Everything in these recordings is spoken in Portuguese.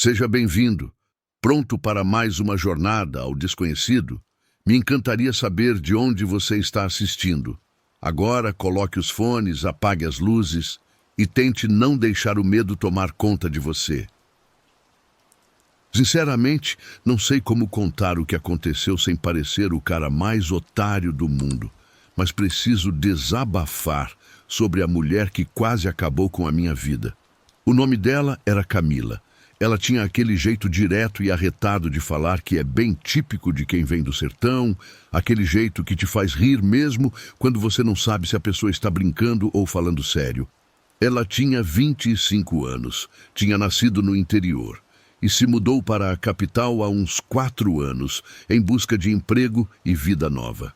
Seja bem-vindo. Pronto para mais uma jornada ao desconhecido? Me encantaria saber de onde você está assistindo. Agora, coloque os fones, apague as luzes e tente não deixar o medo tomar conta de você. Sinceramente, não sei como contar o que aconteceu sem parecer o cara mais otário do mundo, mas preciso desabafar sobre a mulher que quase acabou com a minha vida. O nome dela era Camila. Ela tinha aquele jeito direto e arretado de falar que é bem típico de quem vem do sertão, aquele jeito que te faz rir mesmo quando você não sabe se a pessoa está brincando ou falando sério. Ela tinha 25 anos, tinha nascido no interior e se mudou para a capital há uns 4 anos, em busca de emprego e vida nova.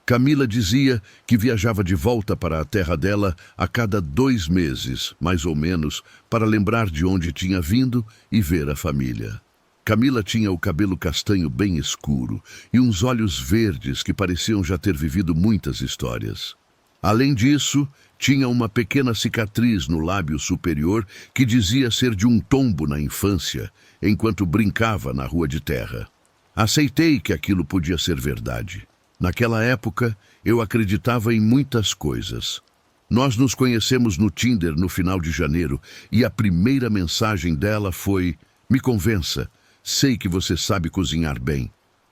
Camila dizia que viajava de volta para a terra dela a cada 2 meses, mais ou menos, para lembrar de onde tinha vindo e ver a família. Camila tinha o cabelo castanho bem escuro e uns olhos verdes que pareciam já ter vivido muitas histórias. Além disso, tinha uma pequena cicatriz no lábio superior que dizia ser de um tombo na infância, enquanto brincava na rua de terra. Aceitei que aquilo podia ser verdade. Naquela época, eu acreditava em muitas coisas. Nós nos conhecemos no Tinder no final de janeiro e a primeira mensagem dela foi: "Me convença, sei que você sabe cozinhar bem."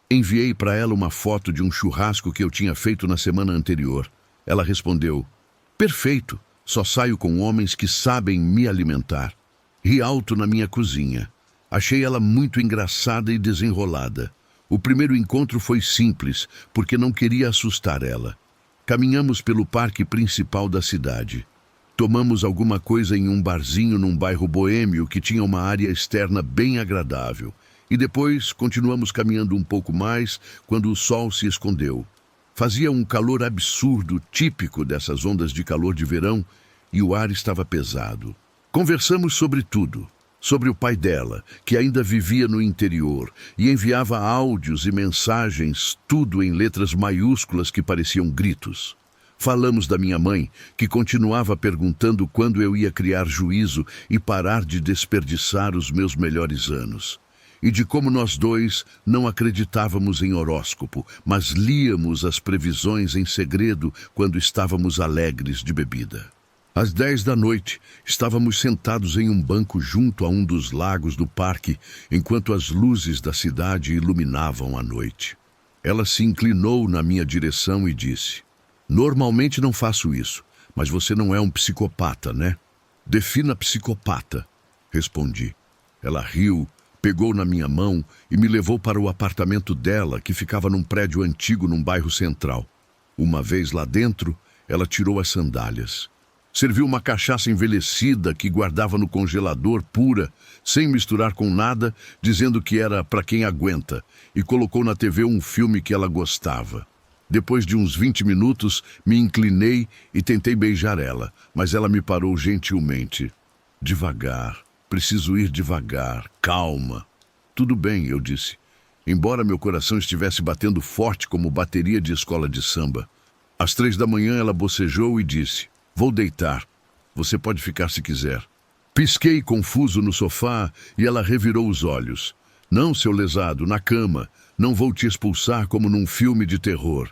Enviei para ela uma foto de um churrasco que eu tinha feito na semana anterior. Ela respondeu: "Perfeito, só saio com homens que sabem me alimentar." Ri alto na minha cozinha. Achei ela muito engraçada e desenrolada. O primeiro encontro foi simples, porque não queria assustar ela. Caminhamos pelo parque principal da cidade. Tomamos alguma coisa em um barzinho num bairro boêmio que tinha uma área externa bem agradável. E depois continuamos caminhando um pouco mais quando o sol se escondeu. Fazia um calor absurdo, típico dessas ondas de calor de verão, e o ar estava pesado. Conversamos sobre tudo. Sobre o pai dela, que ainda vivia no interior e enviava áudios e mensagens, tudo em letras maiúsculas que pareciam gritos. Falamos da minha mãe, que continuava perguntando quando eu ia criar juízo e parar de desperdiçar os meus melhores anos. E de como nós dois não acreditávamos em horóscopo, mas líamos as previsões em segredo quando estávamos alegres de bebida. Às 10 da noite, estávamos sentados em um banco junto a um dos lagos do parque, enquanto as luzes da cidade iluminavam a noite. Ela se inclinou na minha direção e disse: "Normalmente não faço isso, mas você não é um psicopata, né?" "Defina psicopata", respondi. Ela riu, pegou na minha mão e me levou para o apartamento dela, que ficava num prédio antigo num bairro central. Uma vez lá dentro, ela tirou as sandálias. Serviu uma cachaça envelhecida que guardava no congelador pura, sem misturar com nada, dizendo que era para quem aguenta, e colocou na TV um filme que ela gostava. Depois de uns 20 minutos, me inclinei e tentei beijar ela, mas ela me parou gentilmente. "Devagar, preciso ir devagar, calma." "Tudo bem", eu disse, embora meu coração estivesse batendo forte como bateria de escola de samba. Às 3 da manhã ela bocejou e disse: "Vou deitar. Você pode ficar se quiser." Pisquei confuso no sofá e ela revirou os olhos. "Não, seu lesado, na cama. Não vou te expulsar como num filme de terror."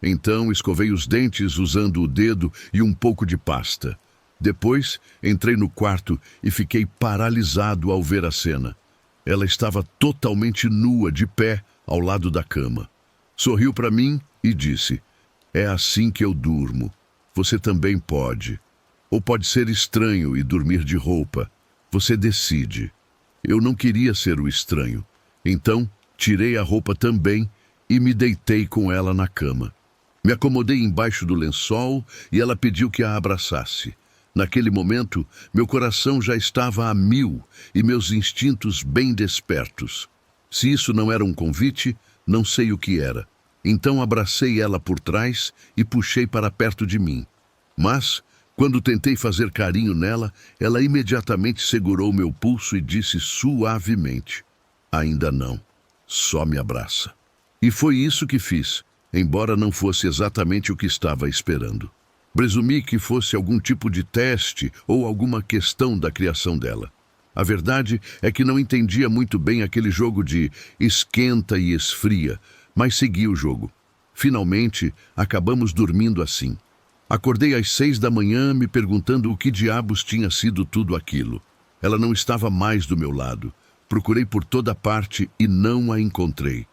Então escovei os dentes usando o dedo e um pouco de pasta. Depois entrei no quarto e fiquei paralisado ao ver a cena. Ela estava totalmente nua, de pé, ao lado da cama. Sorriu para mim e disse: "É assim que eu durmo. Você também pode. Ou pode ser estranho e dormir de roupa. Você decide." Eu não queria ser o estranho. Então, tirei a roupa também e me deitei com ela na cama. Me acomodei embaixo do lençol e ela pediu que a abraçasse. Naquele momento, meu coração já estava a 1000 e meus instintos bem despertos. Se isso não era um convite, não sei o que era. Então abracei ela por trás e puxei para perto de mim. Mas, quando tentei fazer carinho nela, ela imediatamente segurou meu pulso e disse suavemente: "Ainda não, só me abraça." E foi isso que fiz, embora não fosse exatamente o que estava esperando. Presumi que fosse algum tipo de teste ou alguma questão da criação dela. A verdade é que não entendia muito bem aquele jogo de esquenta e esfria, mas segui o jogo. Finalmente, acabamos dormindo assim. Acordei às 6 da manhã me perguntando o que diabos tinha sido tudo aquilo. Ela não estava mais do meu lado. Procurei por toda parte e não a encontrei.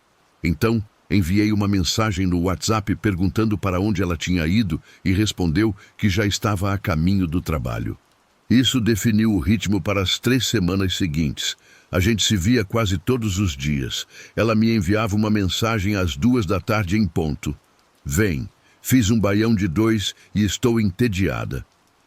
Então, enviei uma mensagem no WhatsApp perguntando para onde ela tinha ido e respondeu que já estava a caminho do trabalho. Isso definiu o ritmo para as 3 semanas seguintes. A gente se via quase todos os dias. Ela me enviava uma mensagem às 2 da tarde em ponto. Vem, fiz um baião de 2 e estou entediada.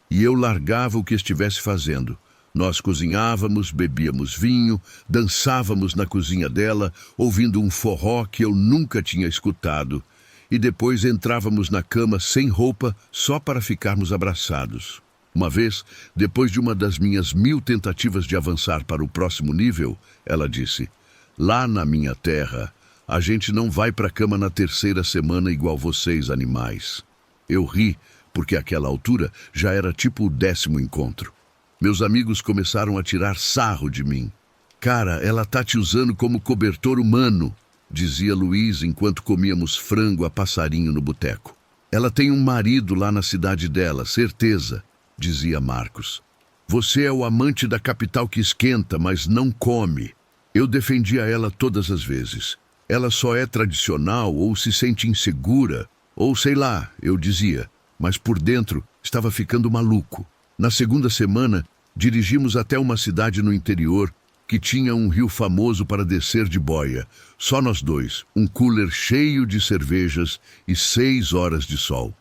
E eu largava o que estivesse fazendo. Nós cozinhávamos, bebíamos vinho, dançávamos na cozinha dela, ouvindo um forró que eu nunca tinha escutado. E depois entrávamos na cama sem roupa, só para ficarmos abraçados. Uma vez, depois de uma das minhas 1000 tentativas de avançar para o próximo nível, ela disse: lá na minha terra, a gente não vai para a cama na 3ª semana igual vocês, animais. Eu ri, porque àquela altura já era tipo o 10º encontro. Meus amigos começaram a tirar sarro de mim. Cara, ela tá te usando como cobertor humano, dizia Luiz enquanto comíamos frango a passarinho no boteco. Ela tem um marido lá na cidade dela, certeza, dizia Marcos. Você é o amante da capital que esquenta, mas não come. Eu defendia ela todas as vezes. Ela só é tradicional ou se sente insegura, ou sei lá, eu dizia, mas por dentro estava ficando maluco. Na 2ª semana, dirigimos até uma cidade no interior que tinha um rio famoso para descer de boia. Só nós dois, um cooler cheio de cervejas e 6 horas de sol.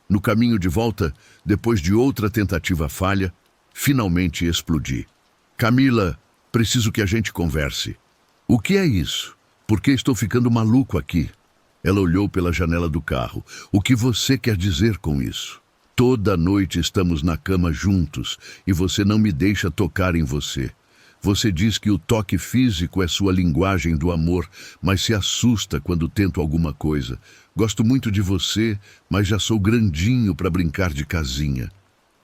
No caminho de volta, depois de outra tentativa falha, finalmente explodi. Camila, preciso que a gente converse. O que é isso? Por que estou ficando maluco aqui? Ela olhou pela janela do carro. O que você quer dizer com isso? Toda noite estamos na cama juntos e você não me deixa tocar em você. Você diz que o toque físico é sua linguagem do amor, mas se assusta quando tento alguma coisa. Gosto muito de você, mas já sou grandinho para brincar de casinha.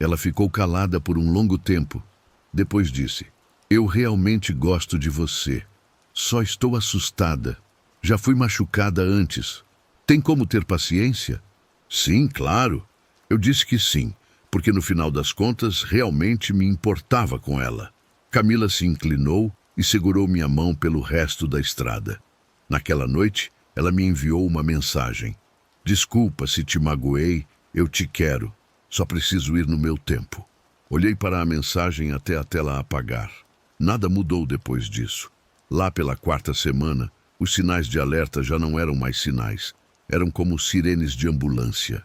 Ela ficou calada por um longo tempo. Depois disse: eu realmente gosto de você. Só estou assustada. Já fui machucada antes. Tem como ter paciência? Sim, claro. Eu disse que sim, porque no final das contas realmente me importava com ela. Camila se inclinou e segurou minha mão pelo resto da estrada. Naquela noite, ela me enviou uma mensagem. Desculpa se te magoei, eu te quero. Só preciso ir no meu tempo. Olhei para a mensagem até a tela apagar. Nada mudou depois disso. Lá pela 4ª semana, os sinais de alerta já não eram mais sinais. Eram como sirenes de ambulância.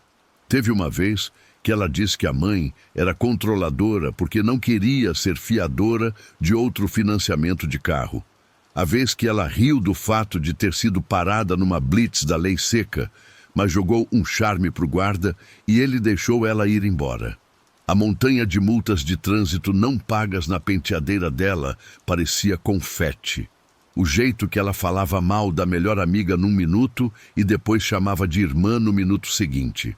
Teve uma vez que ela disse que a mãe era controladora porque não queria ser fiadora de outro financiamento de carro. A vez que ela riu do fato de ter sido parada numa blitz da lei seca, mas jogou um charme para o guarda e ele deixou ela ir embora. A montanha de multas de trânsito não pagas na penteadeira dela parecia confete. O jeito que ela falava mal da melhor amiga num minuto e depois chamava de irmã no minuto seguinte.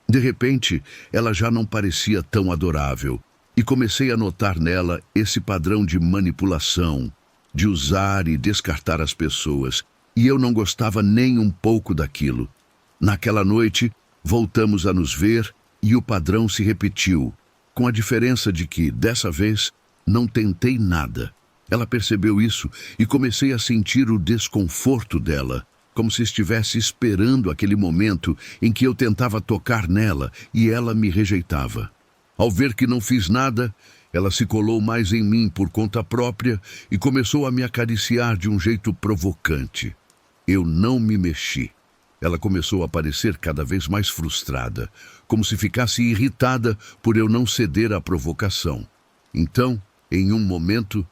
De repente, ela já não parecia tão adorável, e comecei a notar nela esse padrão de manipulação, de usar e descartar as pessoas, e eu não gostava nem um pouco daquilo. Naquela noite, voltamos a nos ver e o padrão se repetiu, com a diferença de que, dessa vez, não tentei nada. Ela percebeu isso e comecei a sentir o desconforto dela, como se estivesse esperando aquele momento em que eu tentava tocar nela e ela me rejeitava. Ao ver que não fiz nada, ela se colou mais em mim por conta própria e começou a me acariciar de um jeito provocante. Eu não me mexi. Ela começou a parecer cada vez mais frustrada, como se ficasse irritada por eu não ceder à provocação. Então, em um momento,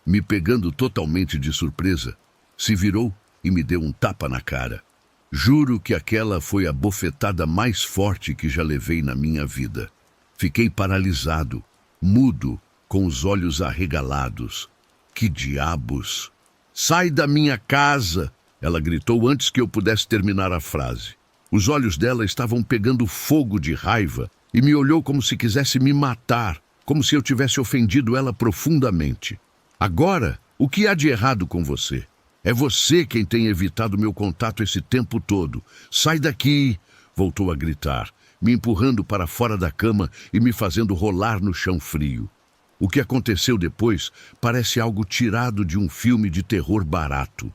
me pegando totalmente de surpresa, se virou e me deu um tapa na cara. Juro que aquela foi a bofetada mais forte que já levei na minha vida. Fiquei paralisado, mudo, com os olhos arregalados. Que diabos! Sai da minha casa! Ela gritou antes que eu pudesse terminar a frase. Os olhos dela estavam pegando fogo de raiva e me olhou como se quisesse me matar, como se eu tivesse ofendido ela profundamente. Agora, o que há de errado com você? É você quem tem evitado meu contato esse tempo todo. Sai daqui! Voltou a gritar, me empurrando para fora da cama e me fazendo rolar no chão frio. O que aconteceu depois parece algo tirado de um filme de terror barato.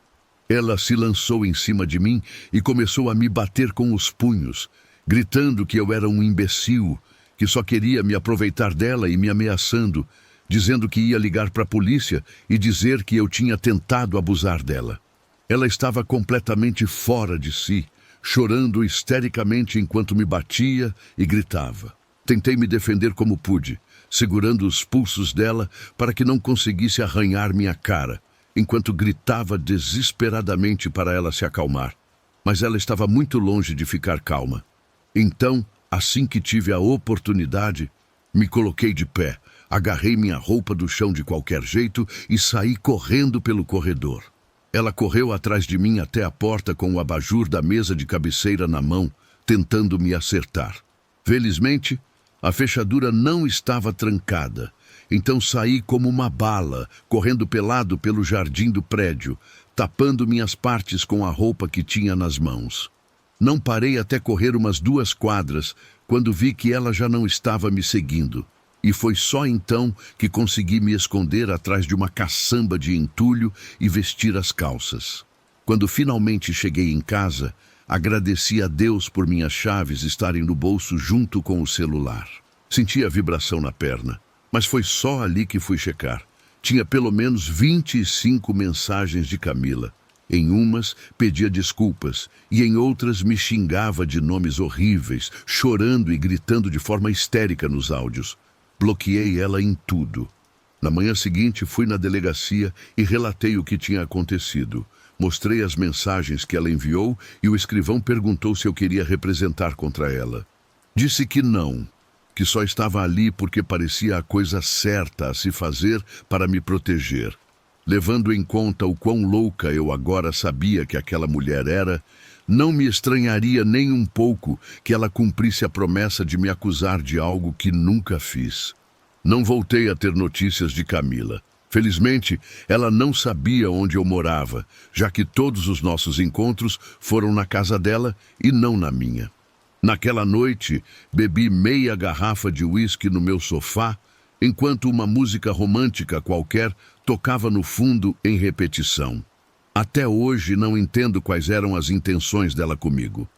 Ela se lançou em cima de mim e começou a me bater com os punhos, gritando que eu era um imbecil, que só queria me aproveitar dela e me ameaçando, dizendo que ia ligar para a polícia e dizer que eu tinha tentado abusar dela. Ela estava completamente fora de si, chorando histericamente enquanto me batia e gritava. Tentei me defender como pude, segurando os pulsos dela para que não conseguisse arranhar minha cara, enquanto gritava desesperadamente para ela se acalmar. Mas ela estava muito longe de ficar calma. Então, assim que tive a oportunidade, me coloquei de pé, agarrei minha roupa do chão de qualquer jeito e saí correndo pelo corredor. Ela correu atrás de mim até a porta com o abajur da mesa de cabeceira na mão, tentando me acertar. Felizmente, a fechadura não estava trancada, então saí como uma bala, correndo pelado pelo jardim do prédio, tapando minhas partes com a roupa que tinha nas mãos. Não parei até correr umas 2 quadras, quando vi que ela já não estava me seguindo. E foi só então que consegui me esconder atrás de uma caçamba de entulho e vestir as calças. Quando finalmente cheguei em casa, agradeci a Deus por minhas chaves estarem no bolso junto com o celular. Senti a vibração na perna, mas foi só ali que fui checar. Tinha pelo menos 25 mensagens de Camila. Em umas, pedia desculpas, e em outras me xingava de nomes horríveis, chorando e gritando de forma histérica nos áudios. Bloqueei ela em tudo. Na manhã seguinte, fui na delegacia e relatei o que tinha acontecido. Mostrei as mensagens que ela enviou e o escrivão perguntou se eu queria representar contra ela. Disse que não, que só estava ali porque parecia a coisa certa a se fazer para me proteger. Levando em conta o quão louca eu agora sabia que aquela mulher era, não me estranharia nem um pouco que ela cumprisse a promessa de me acusar de algo que nunca fiz. Não voltei a ter notícias de Camila. Felizmente, ela não sabia onde eu morava, já que todos os nossos encontros foram na casa dela e não na minha. Naquela noite, bebi meia garrafa de uísque no meu sofá, enquanto uma música romântica qualquer tocava no fundo em repetição. Até hoje não entendo quais eram as intenções dela comigo.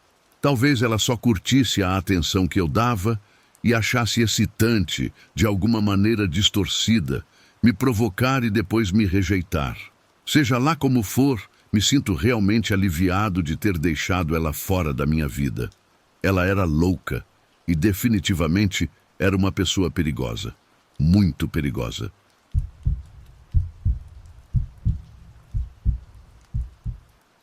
Talvez ela só curtisse a atenção que eu dava e achasse excitante, de alguma maneira distorcida, me provocar e depois me rejeitar. Seja lá como for, me sinto realmente aliviado de ter deixado ela fora da minha vida. Ela era louca e definitivamente era uma pessoa perigosa. Muito perigosa.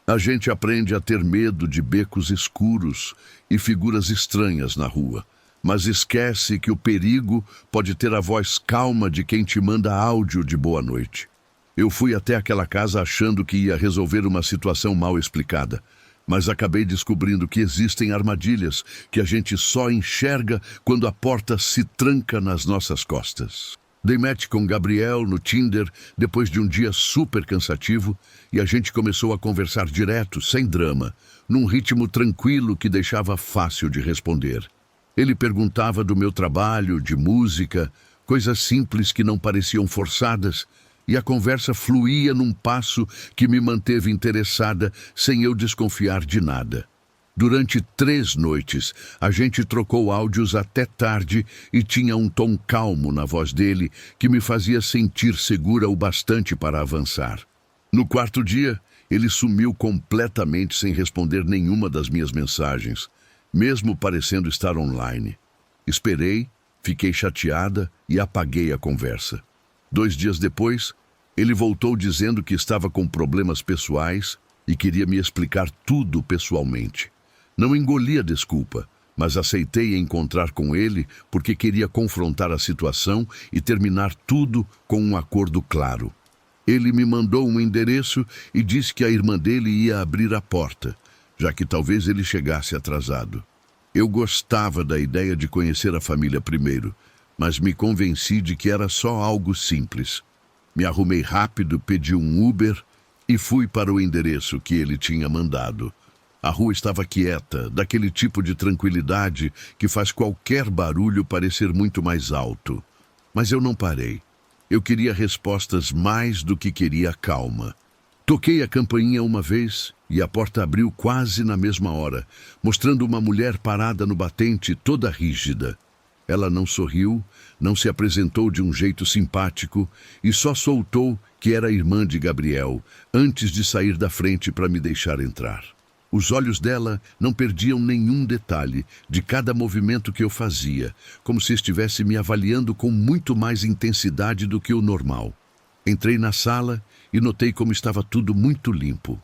A gente aprende a ter medo de becos escuros e figuras estranhas na rua, mas esquece que o perigo pode ter a voz calma de quem te manda áudio de boa noite. Eu fui até aquela casa achando que ia resolver uma situação mal explicada, mas acabei descobrindo que existem armadilhas que a gente só enxerga quando a porta se tranca nas nossas costas. Dei match com Gabriel no Tinder depois de um dia super cansativo e a gente começou a conversar direto, sem drama, num ritmo tranquilo que deixava fácil de responder. Ele perguntava do meu trabalho, de música, coisas simples que não pareciam forçadas, e a conversa fluía num passo que me manteve interessada sem eu desconfiar de nada. Durante 3 noites, a gente trocou áudios até tarde e tinha um tom calmo na voz dele que me fazia sentir segura o bastante para avançar. No 4º dia, ele sumiu completamente sem responder nenhuma das minhas mensagens, mesmo parecendo estar online. Esperei, fiquei chateada e apaguei a conversa. 2 dias depois, ele voltou dizendo que estava com problemas pessoais e queria me explicar tudo pessoalmente. Não engoli a desculpa, mas aceitei encontrar com ele porque queria confrontar a situação e terminar tudo com um acordo claro. Ele me mandou um endereço e disse que a irmã dele ia abrir a porta, já que talvez ele chegasse atrasado. Eu gostava da ideia de conhecer a família primeiro, mas me convenci de que era só algo simples. Me arrumei rápido, pedi um Uber e fui para o endereço que ele tinha mandado. A rua estava quieta, daquele tipo de tranquilidade que faz qualquer barulho parecer muito mais alto. Mas eu não parei. Eu queria respostas mais do que queria calma. Toquei a campainha uma vez e a porta abriu quase na mesma hora, mostrando uma mulher parada no batente, toda rígida. Ela não sorriu, não se apresentou de um jeito simpático e só soltou que era irmã de Gabriel, antes de sair da frente para me deixar entrar. Os olhos dela não perdiam nenhum detalhe de cada movimento que eu fazia, como se estivesse me avaliando com muito mais intensidade do que o normal. Entrei na sala e notei como estava tudo muito limpo.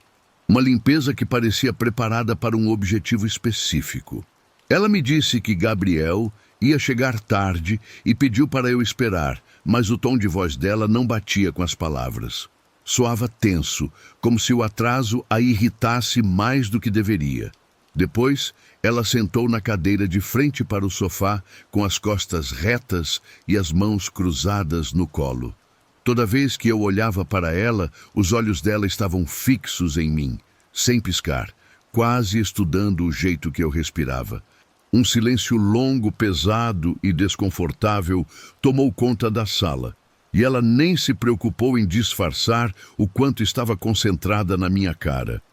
Uma limpeza que parecia preparada para um objetivo específico. Ela me disse que Gabriel ia chegar tarde e pediu para eu esperar, mas o tom de voz dela não batia com as palavras. Soava tenso, como se o atraso a irritasse mais do que deveria. Depois, ela sentou na cadeira de frente para o sofá, com as costas retas e as mãos cruzadas no colo. Toda vez que eu olhava para ela, os olhos dela estavam fixos em mim, sem piscar, quase estudando o jeito que eu respirava. Um silêncio longo, pesado e desconfortável tomou conta da sala, e ela nem se preocupou em disfarçar o quanto estava concentrada na minha cara.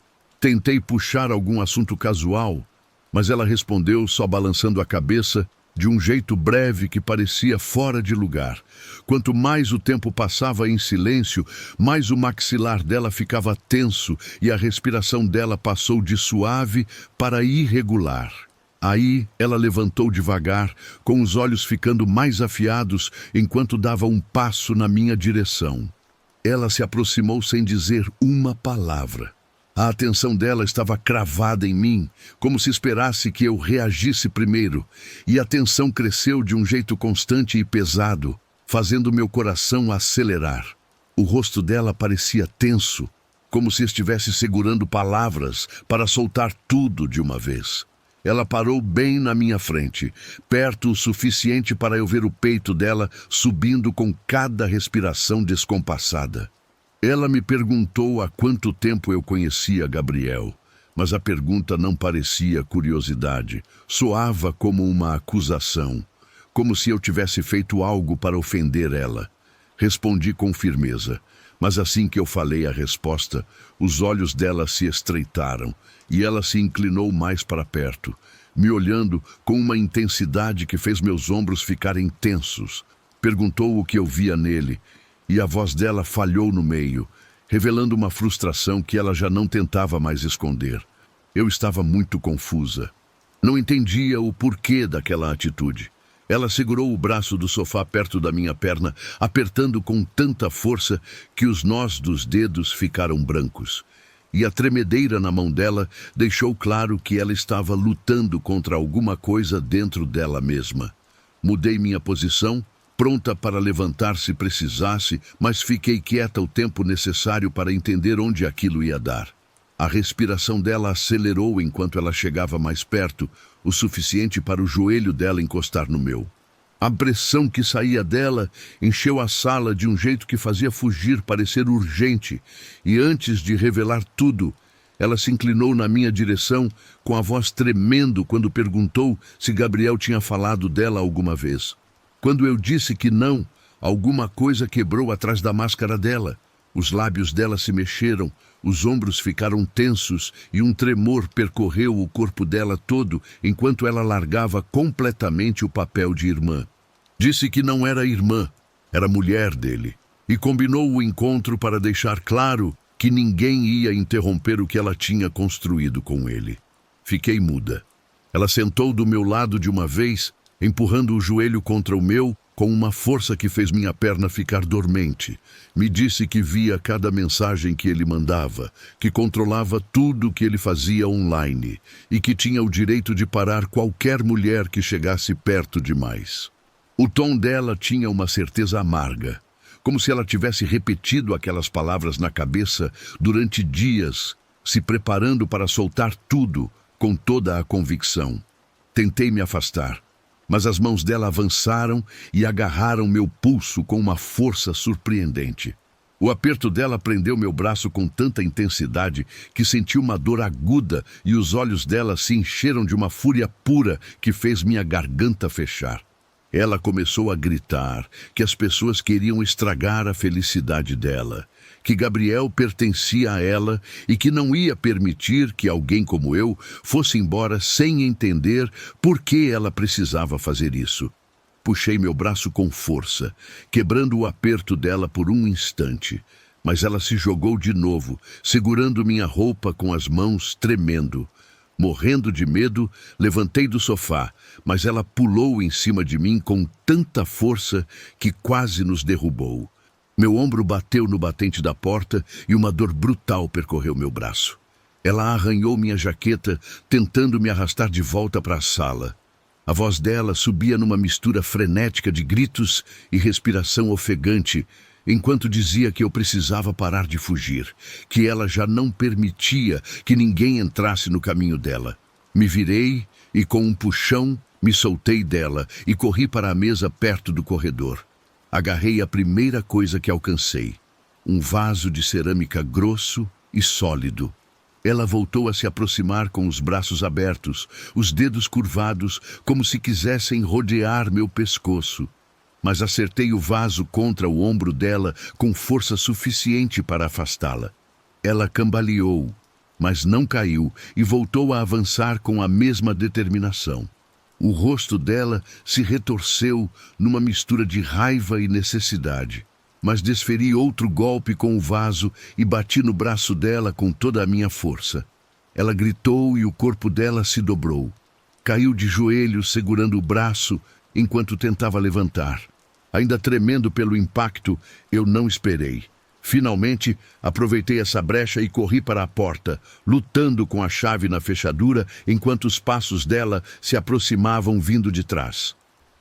Tentei puxar algum assunto casual, mas ela respondeu só balançando a cabeça de um jeito breve que parecia fora de lugar. Quanto mais o tempo passava em silêncio, mais o maxilar dela ficava tenso e a respiração dela passou de suave para irregular. Aí ela levantou devagar, com os olhos ficando mais afiados enquanto dava um passo na minha direção. Ela se aproximou sem dizer uma palavra. A atenção dela estava cravada em mim, como se esperasse que eu reagisse primeiro, e a tensão cresceu de um jeito constante e pesado, fazendo meu coração acelerar. O rosto dela parecia tenso, como se estivesse segurando palavras para soltar tudo de uma vez. Ela parou bem na minha frente, perto o suficiente para eu ver o peito dela subindo com cada respiração descompassada. Ela me perguntou há quanto tempo eu conhecia Gabriel, mas a pergunta não parecia curiosidade, soava como uma acusação, como se eu tivesse feito algo para ofender ela. Respondi com firmeza, mas assim que eu falei a resposta, os olhos dela se estreitaram e ela se inclinou mais para perto, me olhando com uma intensidade que fez meus ombros ficarem tensos. Perguntou o que eu via nele, e a voz dela falhou no meio, revelando uma frustração que ela já não tentava mais esconder. Eu estava muito confusa. Não entendia o porquê daquela atitude. Ela segurou o braço do sofá perto da minha perna, apertando com tanta força que os nós dos dedos ficaram brancos. E a tremedeira na mão dela deixou claro que ela estava lutando contra alguma coisa dentro dela mesma. Mudei minha posição, pronta para levantar se precisasse, mas fiquei quieta o tempo necessário para entender onde aquilo ia dar. A respiração dela acelerou enquanto ela chegava mais perto, o suficiente para o joelho dela encostar no meu. A pressão que saía dela encheu a sala de um jeito que fazia fugir parecer urgente, e antes de revelar tudo, ela se inclinou na minha direção, com a voz tremendo quando perguntou se Gabriel tinha falado dela alguma vez. Quando eu disse que não, alguma coisa quebrou atrás da máscara dela. Os lábios dela se mexeram, os ombros ficaram tensos e um tremor percorreu o corpo dela todo enquanto ela largava completamente o papel de irmã. Disse que não era irmã, era mulher dele, e combinou o encontro para deixar claro que ninguém ia interromper o que ela tinha construído com ele. Fiquei muda. Ela sentou do meu lado de uma vez, empurrando o joelho contra o meu, com uma força que fez minha perna ficar dormente. Me disse que via cada mensagem que ele mandava, que controlava tudo o que ele fazia online e que tinha o direito de parar qualquer mulher que chegasse perto demais. O tom dela tinha uma certeza amarga, como se ela tivesse repetido aquelas palavras na cabeça durante dias, se preparando para soltar tudo com toda a convicção. Tentei me afastar, mas as mãos dela avançaram e agarraram meu pulso com uma força surpreendente. O aperto dela prendeu meu braço com tanta intensidade que senti uma dor aguda e os olhos dela se encheram de uma fúria pura que fez minha garganta fechar. Ela começou a gritar que as pessoas queriam estragar a felicidade dela, que Gabriel pertencia a ela e que não ia permitir que alguém como eu fosse embora sem entender por que ela precisava fazer isso. Puxei meu braço com força, quebrando o aperto dela por um instante, mas ela se jogou de novo, segurando minha roupa com as mãos, tremendo. Morrendo de medo, levantei do sofá, mas ela pulou em cima de mim com tanta força que quase nos derrubou. Meu ombro bateu no batente da porta e uma dor brutal percorreu meu braço. Ela arranhou minha jaqueta, tentando me arrastar de volta para a sala. A voz dela subia numa mistura frenética de gritos e respiração ofegante, enquanto dizia que eu precisava parar de fugir, que ela já não permitia que ninguém entrasse no caminho dela. Me virei e, com um puxão, me soltei dela e corri para a mesa perto do corredor. Agarrei a primeira coisa que alcancei, um vaso de cerâmica grosso e sólido. Ela voltou a se aproximar com os braços abertos, os dedos curvados, como se quisessem rodear meu pescoço. Mas acertei o vaso contra o ombro dela com força suficiente para afastá-la. Ela cambaleou, mas não caiu e voltou a avançar com a mesma determinação. O rosto dela se retorceu numa mistura de raiva e necessidade. Mas desferi outro golpe com o vaso e bati no braço dela com toda a minha força. Ela gritou e o corpo dela se dobrou. Caiu de joelhos segurando o braço enquanto tentava levantar. Ainda tremendo pelo impacto, eu não esperei. Finalmente, aproveitei essa brecha e corri para a porta, lutando com a chave na fechadura enquanto os passos dela se aproximavam vindo de trás.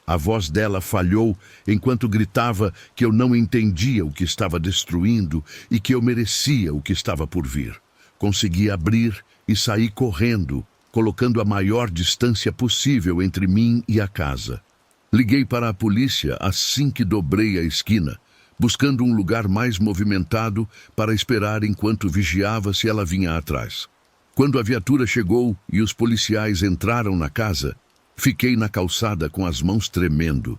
A voz dela falhou enquanto gritava que eu não entendia o que estava destruindo e que eu merecia o que estava por vir. Consegui abrir e sair correndo, colocando a maior distância possível entre mim e a casa. Liguei para a polícia assim que dobrei a esquina, buscando um lugar mais movimentado para esperar enquanto vigiava se ela vinha atrás. Quando a viatura chegou e os policiais entraram na casa, fiquei na calçada com as mãos tremendo.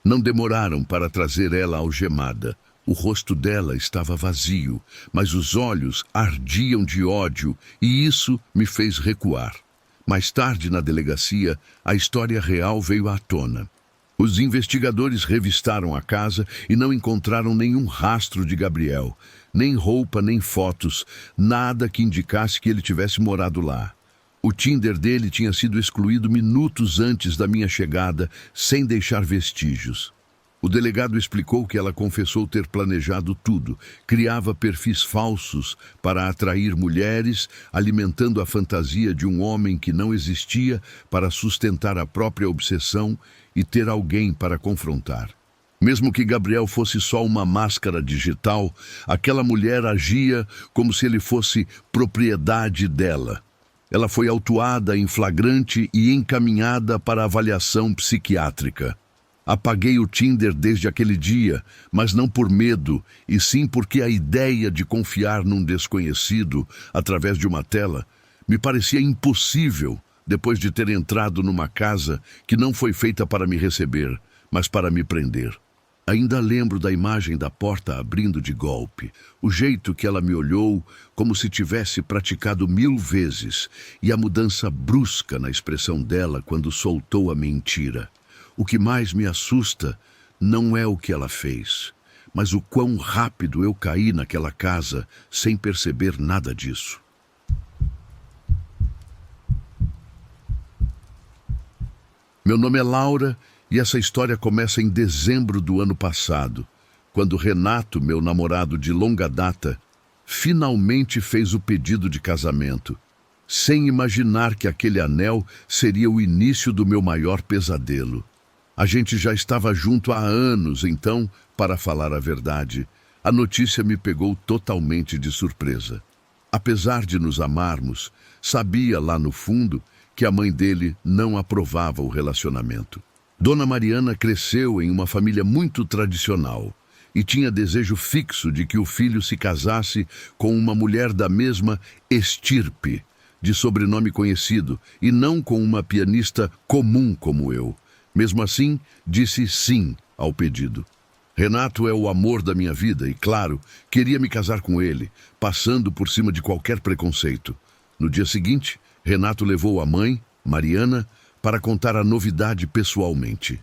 Não demoraram para trazer ela algemada. O rosto dela estava vazio, mas os olhos ardiam de ódio e isso me fez recuar. Mais tarde, na delegacia, a história real veio à tona. Os investigadores revistaram a casa e não encontraram nenhum rastro de Gabriel, nem roupa, nem fotos, nada que indicasse que ele tivesse morado lá. O Tinder dele tinha sido excluído minutos antes da minha chegada, sem deixar vestígios. O delegado explicou que ela confessou ter planejado tudo, criava perfis falsos para atrair mulheres, alimentando a fantasia de um homem que não existia para sustentar a própria obsessão e ter alguém para confrontar. Mesmo que Gabriel fosse só uma máscara digital, aquela mulher agia como se ele fosse propriedade dela. Ela foi autuada em flagrante e encaminhada para avaliação psiquiátrica. Apaguei o Tinder desde aquele dia, mas não por medo, e sim porque a ideia de confiar num desconhecido, através de uma tela, me parecia impossível depois de ter entrado numa casa que não foi feita para me receber, mas para me prender. Ainda lembro da imagem da porta abrindo de golpe, o jeito que ela me olhou como se tivesse praticado 1000 vezes e a mudança brusca na expressão dela quando soltou a mentira. O que mais me assusta não é o que ela fez, mas o quão rápido eu caí naquela casa sem perceber nada disso. Meu nome é Laura e essa história começa em dezembro do ano passado, quando Renato, meu namorado de longa data, finalmente fez o pedido de casamento, sem imaginar que aquele anel seria o início do meu maior pesadelo. A gente já estava junto há anos, então, para falar a verdade, a notícia me pegou totalmente de surpresa. Apesar de nos amarmos, sabia lá no fundo que a mãe dele não aprovava o relacionamento. Dona Mariana cresceu em uma família muito tradicional. e tinha desejo fixo de que o filho se casasse com uma mulher da mesma estirpe, de sobrenome conhecido, e não com uma pianista comum como eu. Mesmo assim, disse sim ao pedido. Renato é o amor da minha vida e, claro, queria me casar com ele, passando por cima de qualquer preconceito. No dia seguinte, Renato levou a mãe, Mariana, para contar a novidade pessoalmente.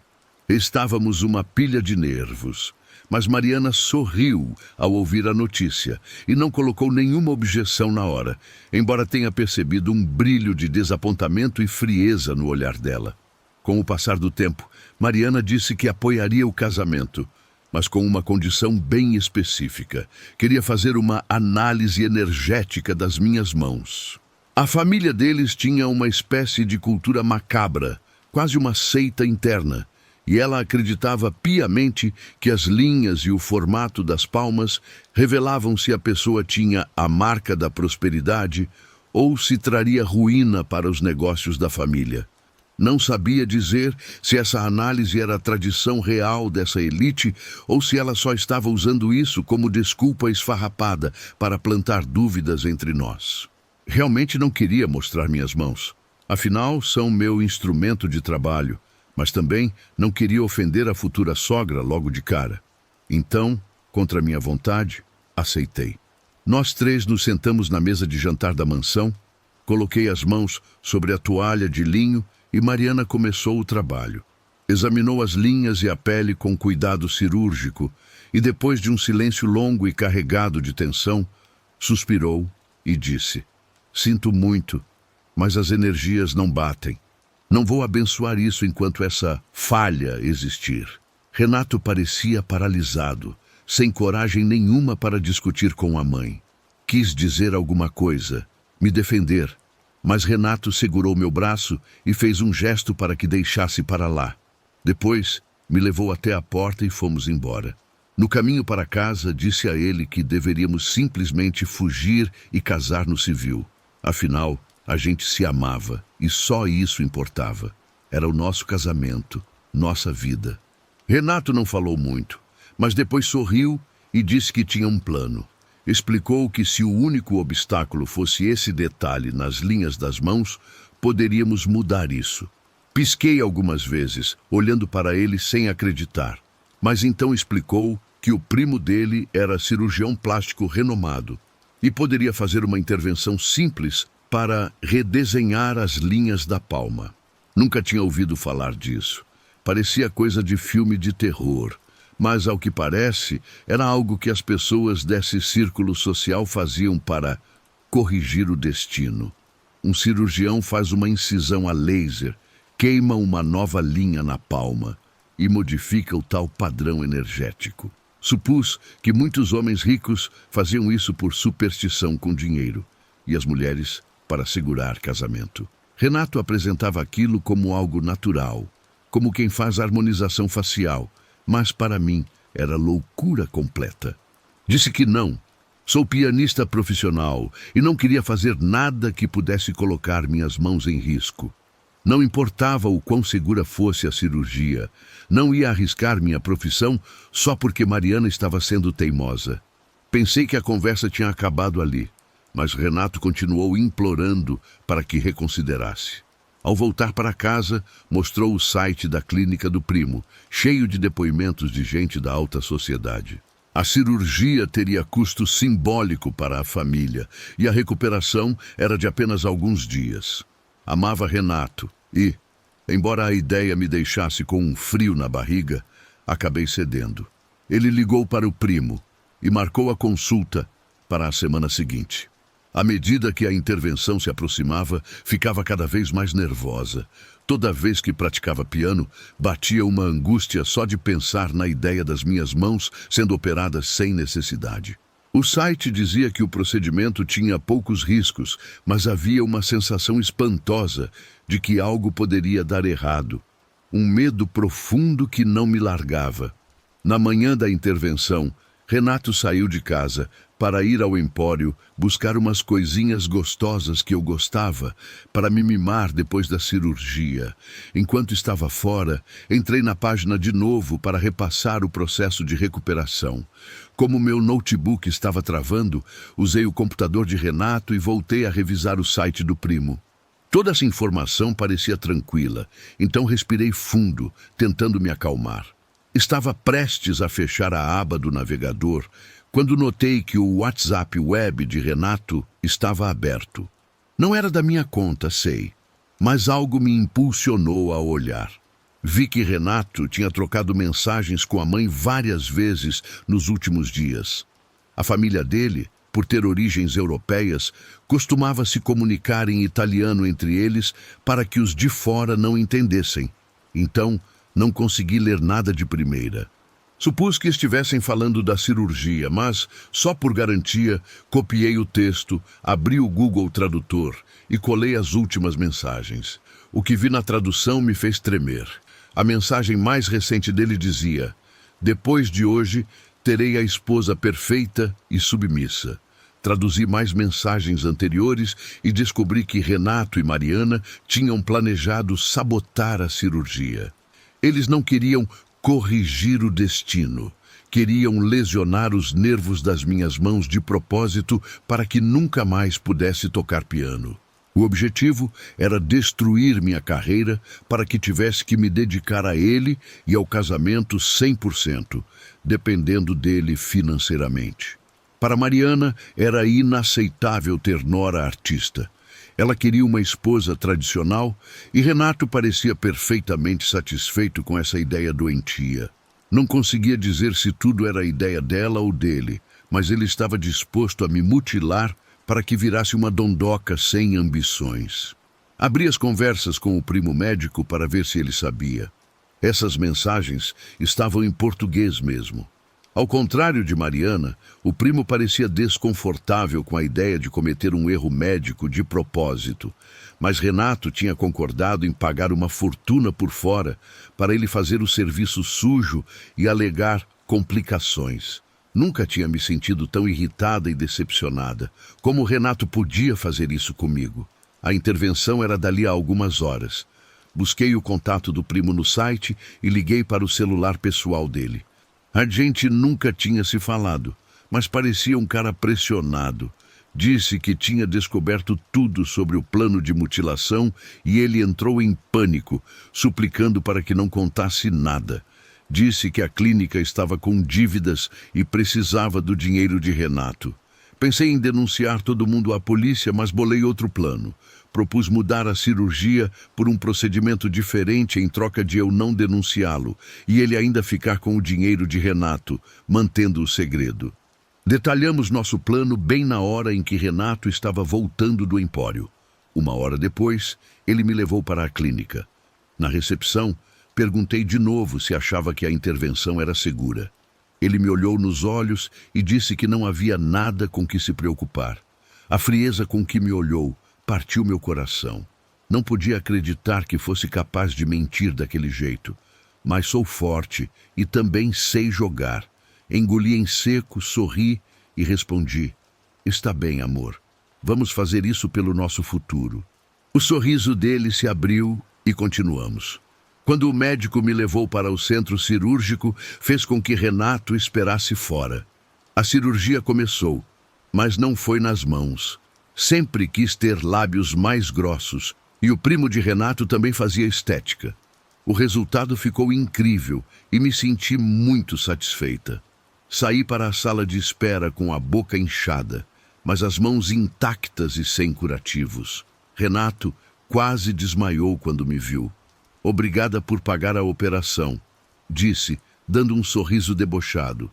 Estávamos uma pilha de nervos, mas Mariana sorriu ao ouvir a notícia e não colocou nenhuma objeção na hora, embora tenha percebido um brilho de desapontamento e frieza no olhar dela. Com o passar do tempo, Mariana disse que apoiaria o casamento, mas com uma condição bem específica. Queria fazer uma análise energética das minhas mãos. A família deles tinha uma espécie de cultura macabra, quase uma seita interna, e ela acreditava piamente que as linhas e o formato das palmas revelavam se a pessoa tinha a marca da prosperidade ou se traria ruína para os negócios da família. Não sabia dizer se essa análise era a tradição real dessa elite ou se ela só estava usando isso como desculpa esfarrapada para plantar dúvidas entre nós. Realmente não queria mostrar minhas mãos. Afinal, são meu instrumento de trabalho, mas também não queria ofender a futura sogra logo de cara. Então, contra minha vontade, aceitei. Nós três nos sentamos na mesa de jantar da mansão, coloquei as mãos sobre a toalha de linho e Mariana começou o trabalho. Examinou as linhas e a pele com cuidado cirúrgico e, depois de um silêncio longo e carregado de tensão, suspirou e disse: "Sinto muito, mas as energias não batem. Não vou abençoar isso enquanto essa falha existir." Renato parecia paralisado, sem coragem nenhuma para discutir com a mãe. Quis dizer alguma coisa, me defender, mas Renato segurou meu braço e fez um gesto para que deixasse para lá. Depois, me levou até a porta e fomos embora. No caminho para casa, disse a ele que deveríamos simplesmente fugir e casar no civil. Afinal, a gente se amava e só isso importava. Era o nosso casamento, nossa vida. Renato não falou muito, mas depois sorriu e disse que tinha um plano. Explicou que se o único obstáculo fosse esse detalhe nas linhas das mãos, poderíamos mudar isso. Pisquei algumas vezes, olhando para ele sem acreditar. Mas então explicou que o primo dele era cirurgião plástico renomado e poderia fazer uma intervenção simples para redesenhar as linhas da palma. Nunca tinha ouvido falar disso. Parecia coisa de filme de terror. Mas, ao que parece, era algo que as pessoas desse círculo social faziam para corrigir o destino. Um cirurgião faz uma incisão a laser, queima uma nova linha na palma e modifica o tal padrão energético. Supus que muitos homens ricos faziam isso por superstição com dinheiro, e as mulheres para segurar casamento. Renato apresentava aquilo como algo natural, como quem faz harmonização facial, mas para mim era loucura completa. Disse que não. Sou pianista profissional e não queria fazer nada que pudesse colocar minhas mãos em risco. Não importava o quão segura fosse a cirurgia. Não ia arriscar minha profissão só porque Mariana estava sendo teimosa. Pensei que a conversa tinha acabado ali, mas Renato continuou implorando para que reconsiderasse. Ao voltar para casa, mostrou o site da clínica do primo, cheio de depoimentos de gente da alta sociedade. A cirurgia teria custo simbólico para a família e a recuperação era de apenas alguns dias. Amava Renato e, embora a ideia me deixasse com um frio na barriga, acabei cedendo. Ele ligou para o primo e marcou a consulta para a semana seguinte. À medida que a intervenção se aproximava, ficava cada vez mais nervosa. Toda vez que praticava piano, batia uma angústia só de pensar na ideia das minhas mãos sendo operadas sem necessidade. O site dizia que o procedimento tinha poucos riscos, mas havia uma sensação espantosa de que algo poderia dar errado. Um medo profundo que não me largava. Na manhã da intervenção, Renato saiu de casa, para ir ao empório, buscar umas coisinhas gostosas que eu gostava, para me mimar depois da cirurgia. Enquanto estava fora, entrei na página de novo para repassar o processo de recuperação. Como meu notebook estava travando, usei o computador de Renato e voltei a revisar o site do primo. Toda essa informação parecia tranquila, então respirei fundo, tentando me acalmar. Estava prestes a fechar a aba do navegador, quando notei que o WhatsApp web de Renato estava aberto. Não era da minha conta, sei, mas algo me impulsionou a olhar. Vi que Renato tinha trocado mensagens com a mãe várias vezes nos últimos dias. A família dele, por ter origens europeias, costumava se comunicar em italiano entre eles para que os de fora não entendessem. Então, não consegui ler nada de primeira. Supus que estivessem falando da cirurgia, mas, só por garantia, copiei o texto, abri o Google Tradutor e colei as últimas mensagens. O que vi na tradução me fez tremer. A mensagem mais recente dele dizia: "Depois de hoje, terei a esposa perfeita e submissa." Traduzi mais mensagens anteriores e descobri que Renato e Mariana tinham planejado sabotar a cirurgia. Eles não queriam corrigir o destino. Queriam lesionar os nervos das minhas mãos de propósito para que nunca mais pudesse tocar piano. O objetivo era destruir minha carreira para que tivesse que me dedicar a ele e ao casamento 100%, dependendo dele financeiramente. Para Mariana, era inaceitável ter nora artista. Ela queria uma esposa tradicional e Renato parecia perfeitamente satisfeito com essa ideia doentia. Não conseguia dizer se tudo era ideia dela ou dele, mas ele estava disposto a me mutilar para que virasse uma dondoca sem ambições. Abri as conversas com o primo médico para ver se ele sabia. Essas mensagens estavam em português mesmo. Ao contrário de Mariana, o primo parecia desconfortável com a ideia de cometer um erro médico de propósito, mas Renato tinha concordado em pagar uma fortuna por fora para ele fazer o serviço sujo e alegar complicações. Nunca tinha me sentido tão irritada e decepcionada. Como Renato podia fazer isso comigo? A intervenção era dali a algumas horas. Busquei o contato do primo no site e liguei para o celular pessoal dele. A gente nunca tinha se falado, mas parecia um cara pressionado. Disse que tinha descoberto tudo sobre o plano de mutilação e ele entrou em pânico, suplicando para que não contasse nada. Disse que a clínica estava com dívidas e precisava do dinheiro de Renato. Pensei em denunciar todo mundo à polícia, mas bolei outro plano. Propus mudar a cirurgia por um procedimento diferente em troca de eu não denunciá-lo e ele ainda ficar com o dinheiro de Renato, mantendo o segredo. Detalhamos nosso plano bem na hora em que Renato estava voltando do empório. Uma hora depois, ele me levou para a clínica. Na recepção, perguntei de novo se achava que a intervenção era segura. Ele me olhou nos olhos e disse que não havia nada com que se preocupar. A frieza com que me olhou partiu meu coração. Não podia acreditar que fosse capaz de mentir daquele jeito. Mas sou forte e também sei jogar. Engoli em seco, sorri e respondi: "Está bem, amor. Vamos fazer isso pelo nosso futuro." O sorriso dele se abriu e continuamos. Quando o médico me levou para o centro cirúrgico, fez com que Renato esperasse fora. A cirurgia começou, mas não foi nas mãos. Sempre quis ter lábios mais grossos, e o primo de Renato também fazia estética. O resultado ficou incrível e me senti muito satisfeita. Saí para a sala de espera com a boca inchada, mas as mãos intactas e sem curativos. Renato quase desmaiou quando me viu. "Obrigada por pagar a operação", disse, dando um sorriso debochado.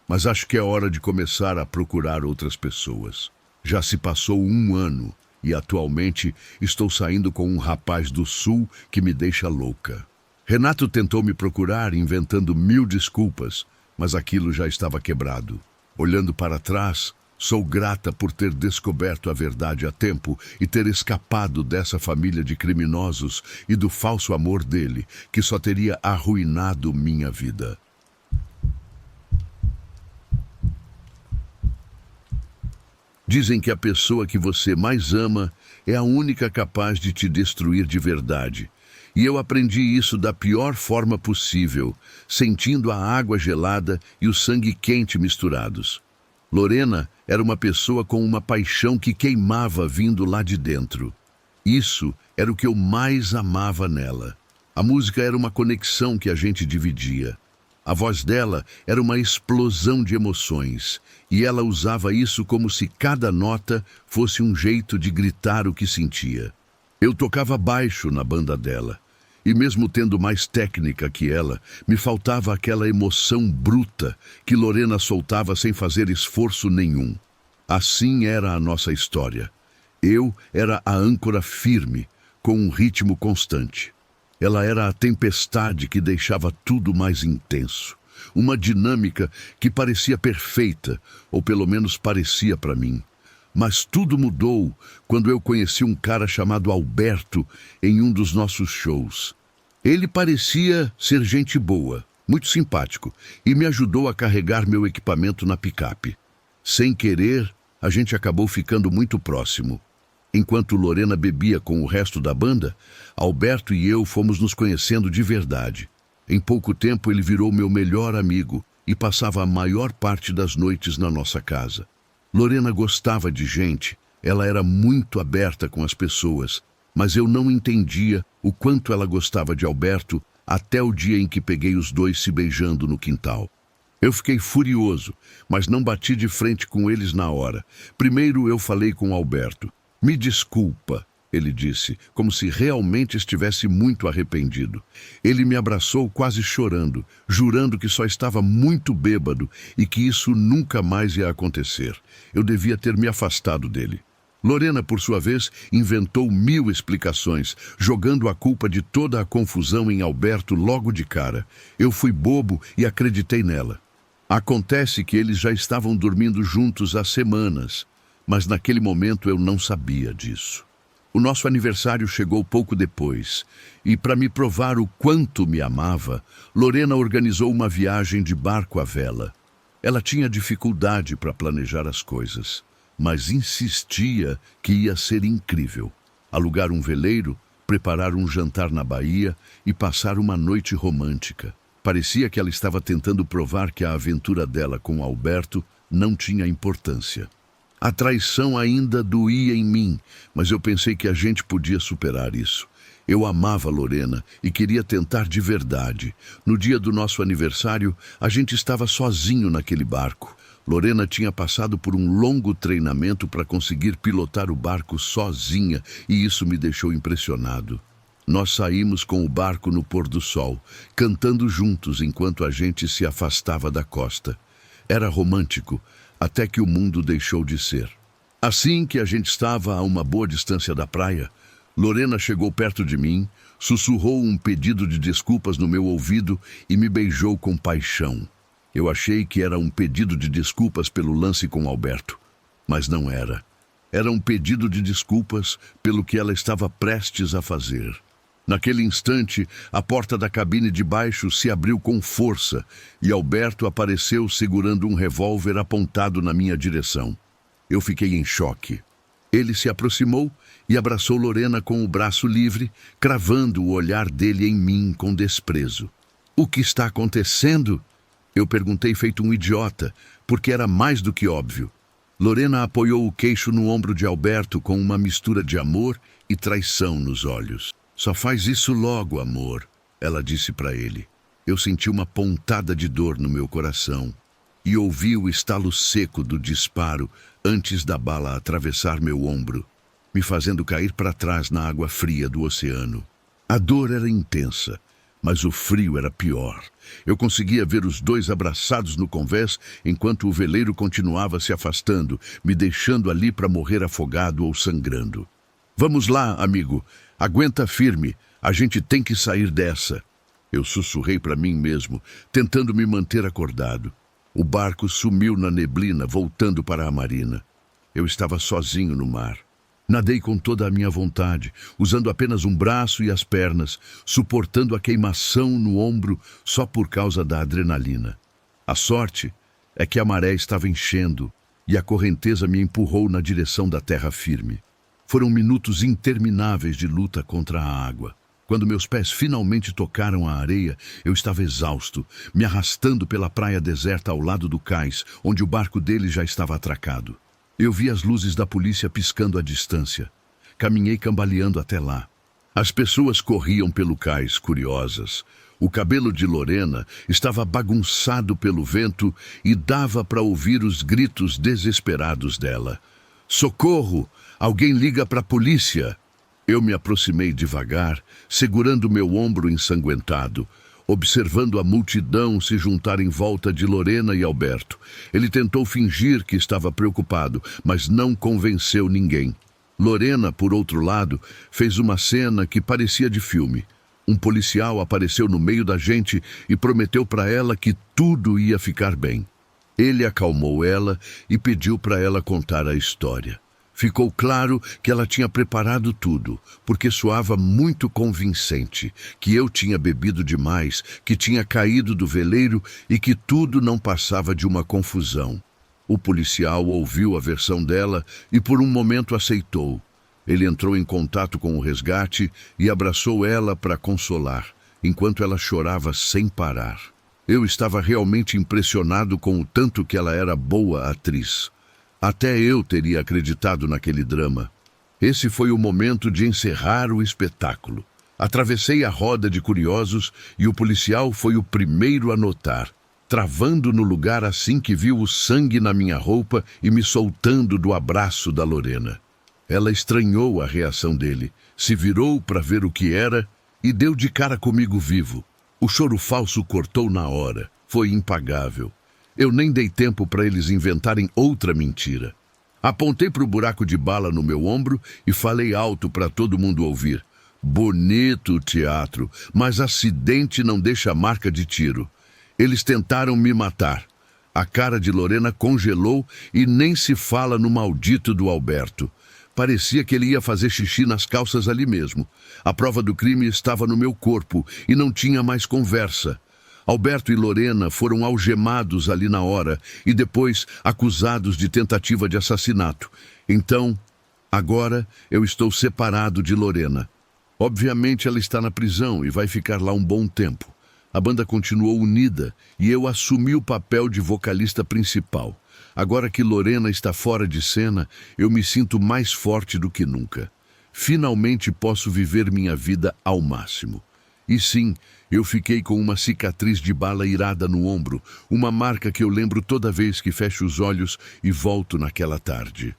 "Mas acho que é hora de começar a procurar outras pessoas. Já se passou 1 ano e atualmente estou saindo com um rapaz do sul que me deixa louca." Renato tentou me procurar, inventando 1000 desculpas, mas aquilo já estava quebrado. Olhando para trás, sou grata por ter descoberto a verdade a tempo e ter escapado dessa família de criminosos e do falso amor dele, que só teria arruinado minha vida. Dizem que a pessoa que você mais ama é a única capaz de te destruir de verdade. E eu aprendi isso da pior forma possível, sentindo a água gelada e o sangue quente misturados. Lorena era uma pessoa com uma paixão que queimava vindo lá de dentro. Isso era o que eu mais amava nela. A música era uma conexão que a gente dividia. A voz dela era uma explosão de emoções, e ela usava isso como se cada nota fosse um jeito de gritar o que sentia. Eu tocava baixo na banda dela, e mesmo tendo mais técnica que ela, me faltava aquela emoção bruta que Lorena soltava sem fazer esforço nenhum. Assim era a nossa história. Eu era a âncora firme, com um ritmo constante. Ela era a tempestade que deixava tudo mais intenso. Uma dinâmica que parecia perfeita, ou pelo menos parecia para mim. Mas tudo mudou quando eu conheci um cara chamado Alberto em um dos nossos shows. Ele parecia ser gente boa, muito simpático, e me ajudou a carregar meu equipamento na picape. Sem querer, a gente acabou ficando muito próximo. Enquanto Lorena bebia com o resto da banda, Alberto e eu fomos nos conhecendo de verdade. Em pouco tempo ele virou meu melhor amigo e passava a maior parte das noites na nossa casa. Lorena gostava de gente, ela era muito aberta com as pessoas, mas eu não entendia o quanto ela gostava de Alberto até o dia em que peguei os dois se beijando no quintal. Eu fiquei furioso, mas não bati de frente com eles na hora. Primeiro eu falei com Alberto. "Me desculpa", ele disse, como se realmente estivesse muito arrependido. Ele me abraçou quase chorando, jurando que só estava muito bêbado e que isso nunca mais ia acontecer. Eu devia ter me afastado dele. Lorena, por sua vez, inventou 1000 explicações, jogando a culpa de toda a confusão em Alberto logo de cara. Eu fui bobo e acreditei nela. Acontece que eles já estavam dormindo juntos há semanas, mas naquele momento eu não sabia disso. O nosso aniversário chegou pouco depois, e para me provar o quanto me amava, Lorena organizou uma viagem de barco à vela. Ela tinha dificuldade para planejar as coisas, mas insistia que ia ser incrível. Alugar um veleiro, preparar um jantar na baía e passar uma noite romântica. Parecia que ela estava tentando provar que a aventura dela com Alberto não tinha importância. A traição ainda doía em mim, mas eu pensei que a gente podia superar isso. Eu amava Lorena e queria tentar de verdade. No dia do nosso aniversário, a gente estava sozinho naquele barco. Lorena tinha passado por um longo treinamento para conseguir pilotar o barco sozinha e isso me deixou impressionado. Nós saímos com o barco no pôr do sol, cantando juntos enquanto a gente se afastava da costa. Era romântico, até que o mundo deixou de ser. Assim que a gente estava a uma boa distância da praia, Lorena chegou perto de mim, sussurrou um pedido de desculpas no meu ouvido e me beijou com paixão. Eu achei que era um pedido de desculpas pelo lance com Alberto, mas não era. Era um pedido de desculpas pelo que ela estava prestes a fazer. Naquele instante, a porta da cabine de baixo se abriu com força e Alberto apareceu segurando um revólver apontado na minha direção. Eu fiquei em choque. Ele se aproximou e abraçou Lorena com o braço livre, cravando o olhar dele em mim com desprezo. "O que está acontecendo?" Eu perguntei feito um idiota, porque era mais do que óbvio. Lorena apoiou o queixo no ombro de Alberto com uma mistura de amor e traição nos olhos. "Só faz isso logo, amor", ela disse para ele. Eu senti uma pontada de dor no meu coração e ouvi o estalo seco do disparo antes da bala atravessar meu ombro, me fazendo cair para trás na água fria do oceano. A dor era intensa, mas o frio era pior. Eu conseguia ver os dois abraçados no convés enquanto o veleiro continuava se afastando, me deixando ali para morrer afogado ou sangrando. "Vamos lá, amigo. Aguenta firme. A gente tem que sair dessa." Eu sussurrei para mim mesmo, tentando me manter acordado. O barco sumiu na neblina, voltando para a marina. Eu estava sozinho no mar. Nadei com toda a minha vontade, usando apenas um braço e as pernas, suportando a queimação no ombro só por causa da adrenalina. A sorte é que a maré estava enchendo e a correnteza me empurrou na direção da terra firme. Foram minutos intermináveis de luta contra a água. Quando meus pés finalmente tocaram a areia, eu estava exausto, me arrastando pela praia deserta ao lado do cais, onde o barco dele já estava atracado. Eu vi as luzes da polícia piscando à distância. Caminhei cambaleando até lá. As pessoas corriam pelo cais, curiosas. O cabelo de Lorena estava bagunçado pelo vento e dava para ouvir os gritos desesperados dela. "Socorro! Alguém liga para a polícia!" Eu me aproximei devagar, segurando meu ombro ensanguentado, observando a multidão se juntar em volta de Lorena e Alberto. Ele tentou fingir que estava preocupado, mas não convenceu ninguém. Lorena, por outro lado, fez uma cena que parecia de filme. Um policial apareceu no meio da gente e prometeu para ela que tudo ia ficar bem. Ele acalmou ela e pediu para ela contar a história. Ficou claro que ela tinha preparado tudo, porque soava muito convincente, que eu tinha bebido demais, que tinha caído do veleiro e que tudo não passava de uma confusão. O policial ouviu a versão dela e por um momento aceitou. Ele entrou em contato com o resgate e abraçou ela para consolar, enquanto ela chorava sem parar. Eu estava realmente impressionado com o tanto que ela era boa atriz. Até eu teria acreditado naquele drama. Esse foi o momento de encerrar o espetáculo. Atravessei a roda de curiosos e o policial foi o primeiro a notar, travando no lugar assim que viu o sangue na minha roupa e me soltando do abraço da Lorena. Ela estranhou a reação dele, se virou para ver o que era e deu de cara comigo vivo. O choro falso cortou na hora. Foi impagável. Eu nem dei tempo para eles inventarem outra mentira. Apontei para o buraco de bala no meu ombro e falei alto para todo mundo ouvir. "Bonito o teatro, mas acidente não deixa marca de tiro. Eles tentaram me matar." A cara de Lorena congelou e nem se fala no maldito do Alberto. Parecia que ele ia fazer xixi nas calças ali mesmo. A prova do crime estava no meu corpo e não tinha mais conversa. Alberto e Lorena foram algemados ali na hora e depois acusados de tentativa de assassinato. Então, agora eu estou separado de Lorena. Obviamente ela está na prisão e vai ficar lá um bom tempo. A banda continuou unida e eu assumi o papel de vocalista principal. Agora que Lorena está fora de cena, eu me sinto mais forte do que nunca. Finalmente posso viver minha vida ao máximo. E sim, eu fiquei com uma cicatriz de bala irada no ombro, uma marca que eu lembro toda vez que fecho os olhos e volto naquela tarde.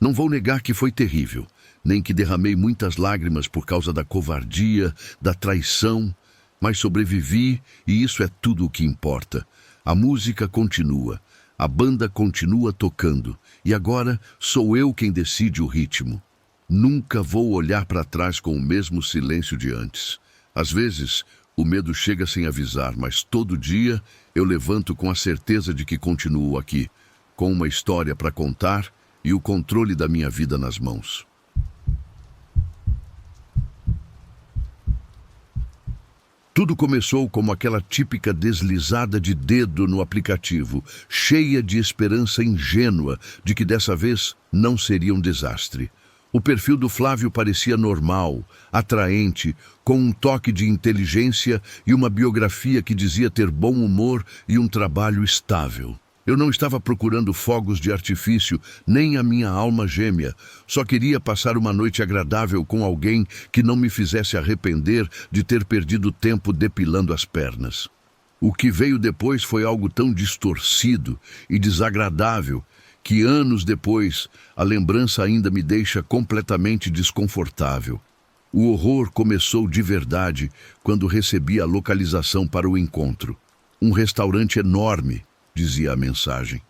Não vou negar que foi terrível, nem que derramei muitas lágrimas por causa da covardia, da traição, mas sobrevivi e isso é tudo o que importa. A música continua, a banda continua tocando e agora sou eu quem decide o ritmo. Nunca vou olhar para trás com o mesmo silêncio de antes. Às vezes, o medo chega sem avisar, mas todo dia eu levanto com a certeza de que continuo aqui, com uma história para contar e o controle da minha vida nas mãos. Tudo começou como aquela típica deslizada de dedo no aplicativo, cheia de esperança ingênua de que dessa vez não seria um desastre. O perfil do Flávio parecia normal, atraente, com um toque de inteligência e uma biografia que dizia ter bom humor e um trabalho estável. Eu não estava procurando fogos de artifício, nem a minha alma gêmea. Só queria passar uma noite agradável com alguém que não me fizesse arrepender de ter perdido tempo depilando as pernas. O que veio depois foi algo tão distorcido e desagradável que anos depois a lembrança ainda me deixa completamente desconfortável. O horror começou de verdade quando recebi a localização para o encontro. Um restaurante enorme, dizia a mensagem.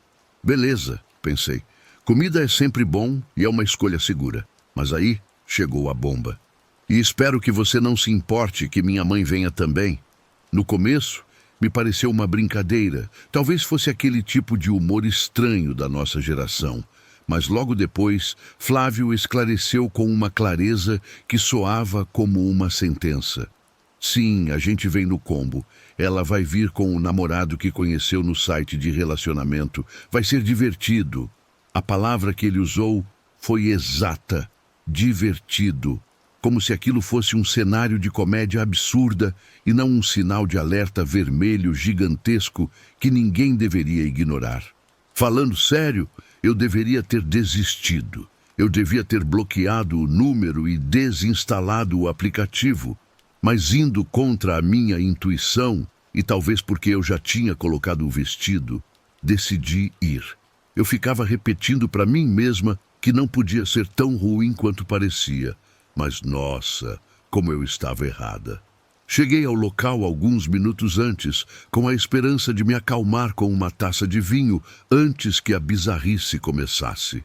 Beleza, pensei. Comida é sempre bom e é uma escolha segura. Mas aí chegou a bomba. E espero que você não se importe que minha mãe venha também. No começo, me pareceu uma brincadeira. Talvez fosse aquele tipo de humor estranho da nossa geração. Mas logo depois, Flávio esclareceu com uma clareza que soava como uma sentença. Sim, a gente vem no combo. Ela vai vir com o namorado que conheceu no site de relacionamento. Vai ser divertido. A palavra que ele usou foi exata, divertido, como se aquilo fosse um cenário de comédia absurda e não um sinal de alerta vermelho gigantesco que ninguém deveria ignorar. Falando sério, eu deveria ter desistido. Eu devia ter bloqueado o número e desinstalado o aplicativo. Mas indo contra a minha intuição, e talvez porque eu já tinha colocado o vestido, decidi ir. Eu ficava repetindo para mim mesma que não podia ser tão ruim quanto parecia. Mas, nossa, como eu estava errada. Cheguei ao local alguns minutos antes, com a esperança de me acalmar com uma taça de vinho antes que a bizarrice começasse.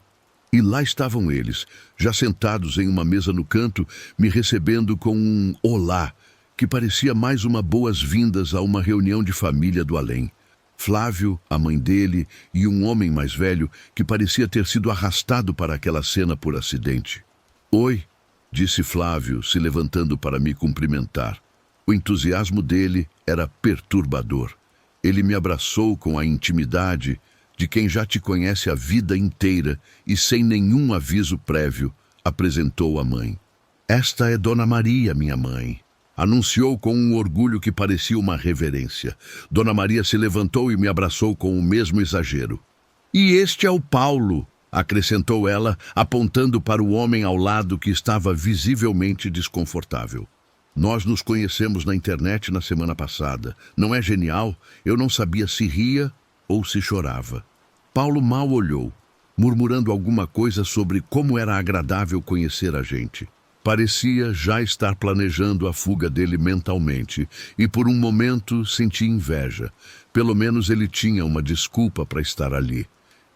E lá estavam eles, já sentados em uma mesa no canto, me recebendo com um olá, que parecia mais uma boas-vindas a uma reunião de família do além. Flávio, a mãe dele e um homem mais velho que parecia ter sido arrastado para aquela cena por acidente. "Oi", disse Flávio, se levantando para me cumprimentar. O entusiasmo dele era perturbador. Ele me abraçou com a intimidade de quem já te conhece a vida inteira e, sem nenhum aviso prévio, apresentou a mãe. "Esta é Dona Maria, minha mãe", anunciou com um orgulho que parecia uma reverência. Dona Maria se levantou e me abraçou com o mesmo exagero. "E este é o Paulo", acrescentou ela, apontando para o homem ao lado que estava visivelmente desconfortável. "Nós nos conhecemos na internet na semana passada. Não é genial? Eu não sabia se ria ou se chorava." Paulo mal olhou, murmurando alguma coisa sobre como era agradável conhecer a gente. Parecia já estar planejando a fuga dele mentalmente, e por um momento senti inveja. Pelo menos ele tinha uma desculpa para estar ali.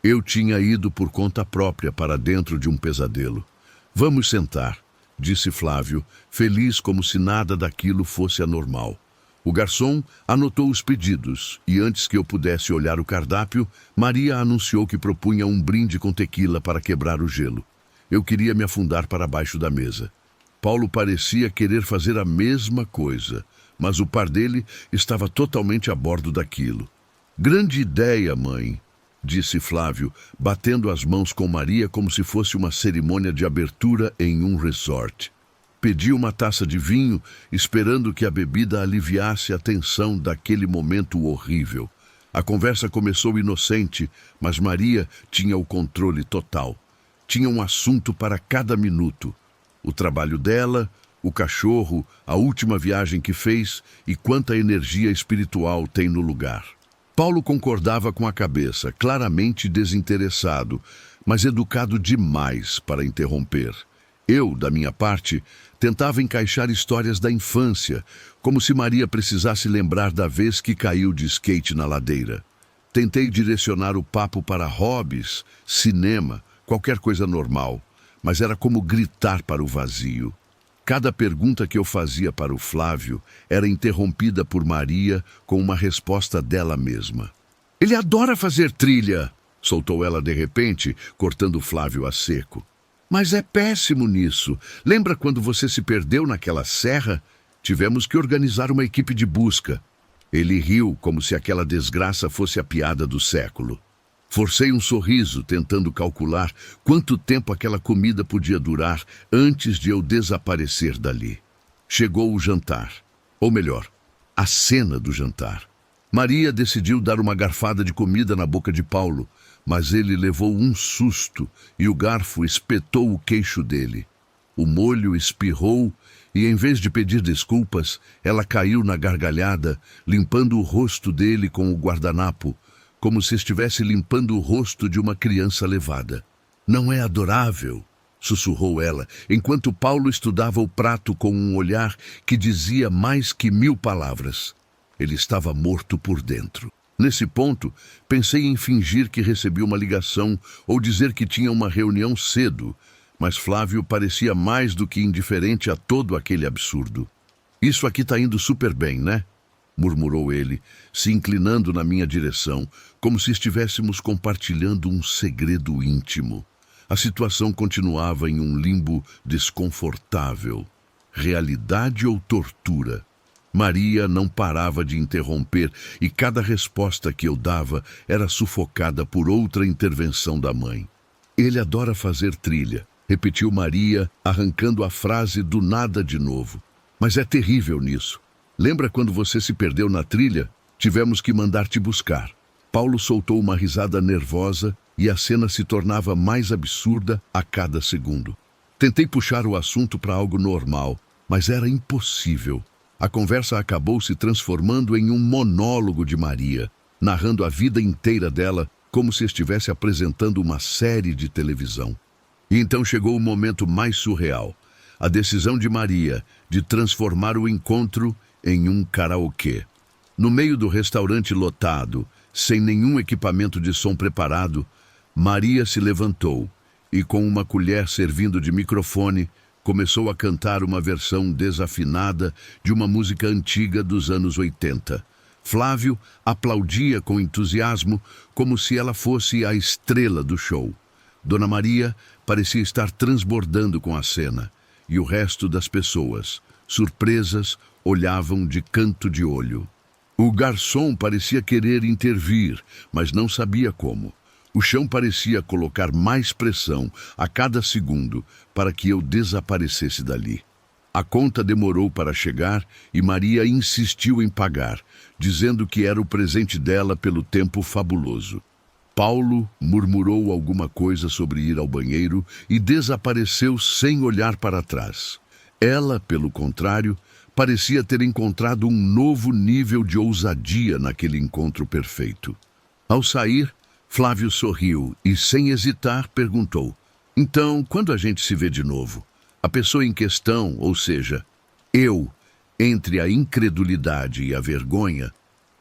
Eu tinha ido por conta própria para dentro de um pesadelo. "Vamos sentar", disse Flávio, feliz como se nada daquilo fosse anormal. O garçom anotou os pedidos e, antes que eu pudesse olhar o cardápio, Maria anunciou que propunha um brinde com tequila para quebrar o gelo. Eu queria me afundar para baixo da mesa. Paulo parecia querer fazer a mesma coisa, mas o par dele estava totalmente a bordo daquilo. "Grande ideia, mãe", disse Flávio, batendo as mãos com Maria como se fosse uma cerimônia de abertura em um resort. Pedi uma taça de vinho, esperando que a bebida aliviasse a tensão daquele momento horrível. A conversa começou inocente, mas Maria tinha o controle total. Tinha um assunto para cada minuto. O trabalho dela, o cachorro, a última viagem que fez e quanta energia espiritual tem no lugar. Paulo concordava com a cabeça, claramente desinteressado, mas educado demais para interromper. Eu, da minha parte, tentava encaixar histórias da infância, como se Maria precisasse lembrar da vez que caiu de skate na ladeira. Tentei direcionar o papo para hobbies, cinema, qualquer coisa normal, mas era como gritar para o vazio. Cada pergunta que eu fazia para o Flávio era interrompida por Maria com uma resposta dela mesma. "Ele adora fazer trilha", soltou ela de repente, cortando Flávio a seco. "Mas é péssimo nisso. Lembra quando você se perdeu naquela serra? Tivemos que organizar uma equipe de busca." Ele riu como se aquela desgraça fosse a piada do século. Forcei um sorriso, tentando calcular quanto tempo aquela comida podia durar antes de eu desaparecer dali. Chegou o jantar. Ou melhor, a cena do jantar. Maria decidiu dar uma garfada de comida na boca de Paulo, mas ele levou um susto e o garfo espetou o queixo dele. O molho espirrou e, em vez de pedir desculpas, ela caiu na gargalhada, limpando o rosto dele com o guardanapo, como se estivesse limpando o rosto de uma criança levada. "Não é adorável?", sussurrou ela, enquanto Paulo estudava o prato com um olhar que dizia mais que 1000 palavras. Ele estava morto por dentro. Nesse ponto, pensei em fingir que recebi uma ligação ou dizer que tinha uma reunião cedo, mas Flávio parecia mais do que indiferente a todo aquele absurdo. "Isso aqui está indo super bem, né?", murmurou ele, se inclinando na minha direção, como se estivéssemos compartilhando um segredo íntimo. A situação continuava em um limbo desconfortável. Realidade ou tortura? Maria não parava de interromper e cada resposta que eu dava era sufocada por outra intervenção da mãe. Ele adora fazer trilha, repetiu Maria, arrancando a frase do nada de novo. Mas é terrível nisso. Lembra quando você se perdeu na trilha? Tivemos que mandar te buscar. Paulo soltou uma risada nervosa e a cena se tornava mais absurda a cada segundo. Tentei puxar o assunto para algo normal, mas era impossível. A conversa acabou se transformando em um monólogo de Maria, narrando a vida inteira dela como se estivesse apresentando uma série de televisão. E então chegou o momento mais surreal. A decisão de Maria de transformar o encontro em um karaokê. No meio do restaurante lotado, sem nenhum equipamento de som preparado, Maria se levantou e, com uma colher servindo de microfone, começou a cantar uma versão desafinada de uma música antiga dos anos 80. Flávio aplaudia com entusiasmo, como se ela fosse a estrela do show. Dona Maria parecia estar transbordando com a cena, e o resto das pessoas, surpresas, olhavam de canto de olho. O garçom parecia querer intervir, mas não sabia como. O chão parecia colocar mais pressão a cada segundo para que eu desaparecesse dali. A conta demorou para chegar e Maria insistiu em pagar, dizendo que era o presente dela pelo tempo fabuloso. Paulo murmurou alguma coisa sobre ir ao banheiro e desapareceu sem olhar para trás. Ela, pelo contrário, parecia ter encontrado um novo nível de ousadia naquele encontro perfeito. Ao sair, Flávio sorriu e, sem hesitar, perguntou: "Então, quando a gente se vê de novo?" A pessoa em questão, ou seja, eu, entre a incredulidade e a vergonha,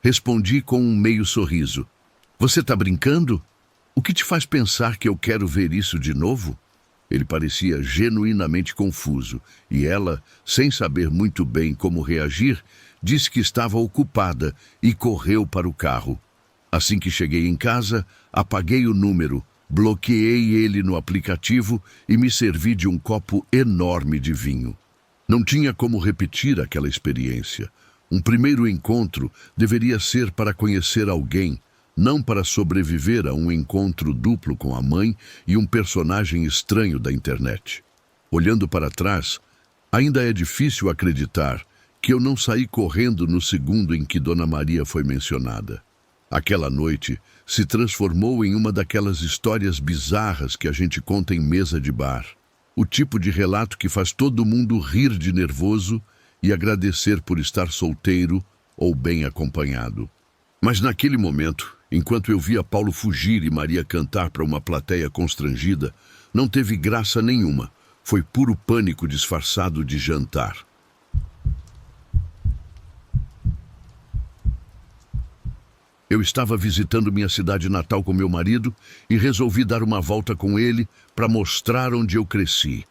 respondi com um meio sorriso: "Você está brincando? O que te faz pensar que eu quero ver isso de novo?" Ele parecia genuinamente confuso, e ela, sem saber muito bem como reagir, disse que estava ocupada e correu para o carro. Assim que cheguei em casa, apaguei o número, bloqueei ele no aplicativo e me servi de um copo enorme de vinho. Não tinha como repetir aquela experiência. Um primeiro encontro deveria ser para conhecer alguém, não para sobreviver a um encontro duplo com a mãe e um personagem estranho da internet. Olhando para trás, ainda é difícil acreditar que eu não saí correndo no segundo em que Dona Maria foi mencionada. Aquela noite se transformou em uma daquelas histórias bizarras que a gente conta em mesa de bar. O tipo de relato que faz todo mundo rir de nervoso e agradecer por estar solteiro ou bem acompanhado. Mas naquele momento, enquanto eu via Paulo fugir e Maria cantar para uma plateia constrangida, não teve graça nenhuma. Foi puro pânico disfarçado de jantar. Eu estava visitando minha cidade natal com meu marido e resolvi dar uma volta com ele para mostrar onde eu cresci.